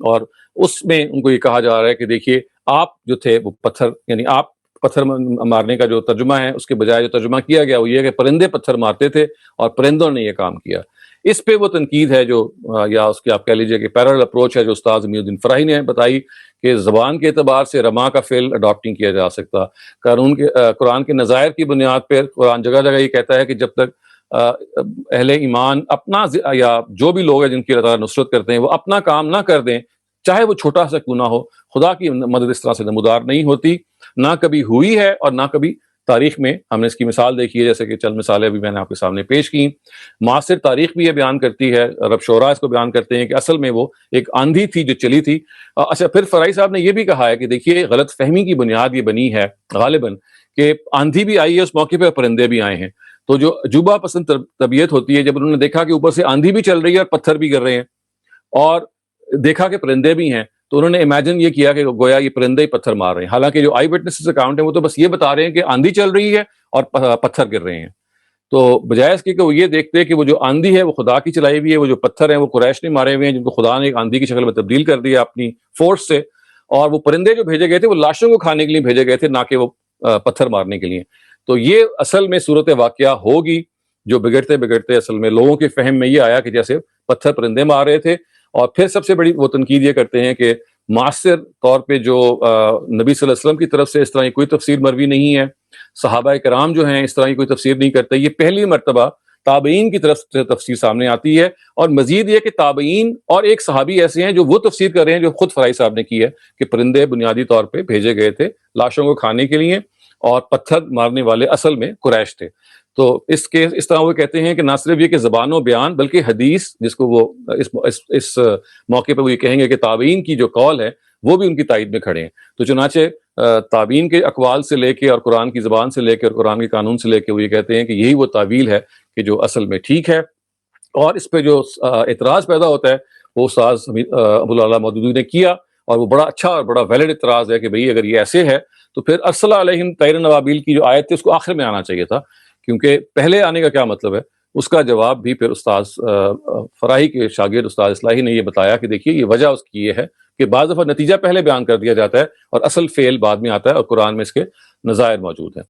اور اس میں ان کو یہ کہا جا رہا ہے کہ دیکھیے آپ جو تھے وہ پتھر، یعنی آپ پتھر مارنے کا جو ترجمہ ہے اس کے بجائے جو ترجمہ کیا گیا وہ یہ ہے کہ پرندے پتھر مارتے تھے اور پرندوں نے یہ کام کیا. اس پہ وہ تنقید ہے جو یا اس کی آپ کہہ لیجئے کہ پیرل اپروچ ہے جو استاد امین الدین فراہی نے بتائی کہ زبان کے اعتبار سے رما کا فعل اڈاپٹ نہیں کیا جا سکتا. قرآن کے نظائر کی بنیاد پر قرآن جگہ جگہ یہ کہتا ہے کہ جب تک اہل ایمان اپنا یا جو بھی لوگ ہیں جن کی اللہ تعالیٰ نصرت کرتے ہیں وہ اپنا کام نہ کر دیں, چاہے وہ چھوٹا سا کیوں نہ ہو, خدا کی مدد اس طرح سے نمودار نہیں ہوتی, نہ کبھی ہوئی ہے اور نہ کبھی تاریخ میں. ہم نے اس کی مثال دیکھی ہے, جیسے کہ چند مثالیں بھی میں نے آپ کے سامنے پیش کی. معاصر تاریخ بھی یہ بیان کرتی ہے, عرب شعراء اس کو بیان کرتے ہیں کہ اصل میں وہ ایک آندھی تھی جو چلی تھی. اچھا, پھر فرائی صاحب نے یہ بھی کہا ہے کہ دیکھیے غلط فہمی کی بنیاد یہ بنی ہے غالباً کہ آندھی بھی آئی ہے اس موقع پہ, پرندے بھی آئے ہیں. تو جو عجوبہ پسند طبیعت ہوتی ہے, جب انہوں نے دیکھا کہ اوپر سے آندھی بھی چل رہی ہے اور پتھر بھی گر رہے ہیں اور دیکھا کہ پرندے بھی ہیں, تو انہوں نے امیجن یہ کیا کہ گویا یہ پرندے ہی پتھر مار رہے ہیں. حالانکہ جو آئی وٹنسز اکاؤنٹ ہیں وہ تو بس یہ بتا رہے ہیں کہ آندھی چل رہی ہے اور پتھر گر رہے ہیں. تو بجائے اس کے کہ وہ یہ دیکھتے ہیں کہ وہ جو آندھی ہے وہ خدا کی چلائی ہوئی ہے, وہ جو پتھر ہیں وہ قریش نے مارے ہوئے ہیں جن کو خدا نے ایک آندھی کی شکل میں تبدیل کر دیا اپنی فورس سے, اور وہ پرندے جو بھیجے گئے تھے وہ لاشوں کو کھانے کے لیے بھیجے گئے تھے, نہ کہ وہ پتھر مارنے کے لیے. تو یہ اصل میں صورت واقعہ ہوگی جو بگڑتے بگڑتے اصل میں لوگوں کے فہم میں یہ آیا کہ جیسے پتھر پرندے مار رہے تھے. اور پھر سب سے بڑی وہ تنقید یہ کرتے ہیں کہ معاصر طور پہ جو نبی صلی اللہ علیہ وسلم کی طرف سے اس طرح کی کوئی تفسیر مروی نہیں ہے, صحابہ کرام جو ہیں اس طرح کی کوئی تفسیر نہیں کرتے. یہ پہلی مرتبہ تابعین کی طرف سے تفسیر سامنے آتی ہے, اور مزید یہ کہ تابعین اور ایک صحابی ایسے ہیں جو وہ تفسیر کر رہے ہیں جو خود فرائی صاحب نے کی ہے کہ پرندے بنیادی طور پہ بھیجے گئے تھے لاشوں کو کھانے کے لیے, اور پتھر مارنے والے اصل میں قریش تھے. تو اس طرح وہ کہتے ہیں کہ نہ صرف یہ کہ زبان و بیان بلکہ حدیث, جس کو وہ اس موقع پہ وہ یہ کہیں گے کہ تابعین کی جو قول ہے وہ بھی ان کی تائید میں کھڑے ہیں. تو چنانچہ تابعین کے اقوال سے لے کے اور قرآن کی زبان سے لے کے اور قرآن کے قانون سے لے کے وہ یہ کہتے ہیں کہ یہی وہ تعویل ہے کہ جو اصل میں ٹھیک ہے. اور اس پہ جو اعتراض پیدا ہوتا ہے وہ استاذ ابوالعلا مودودی نے کیا, اور وہ بڑا اچھا اور بڑا ویلڈ اعتراض ہے کہ بھئی اگر یہ ایسے ہے تو پھر ارسلہ علیہم طیرا ابابیل کی جو آیت تھی اس کو آخر میں آنا چاہیے تھا, کیونکہ پہلے آنے کا کیا مطلب ہے. اس کا جواب بھی پھر استاذ فراہی کے شاگرد استاد اصلاحی نے یہ بتایا کہ دیکھیے یہ وجہ اس کی یہ ہے کہ بعض دفعہ نتیجہ پہلے بیان کر دیا جاتا ہے اور اصل فعل بعد میں آتا ہے, اور قرآن میں اس کے نظائر موجود ہیں.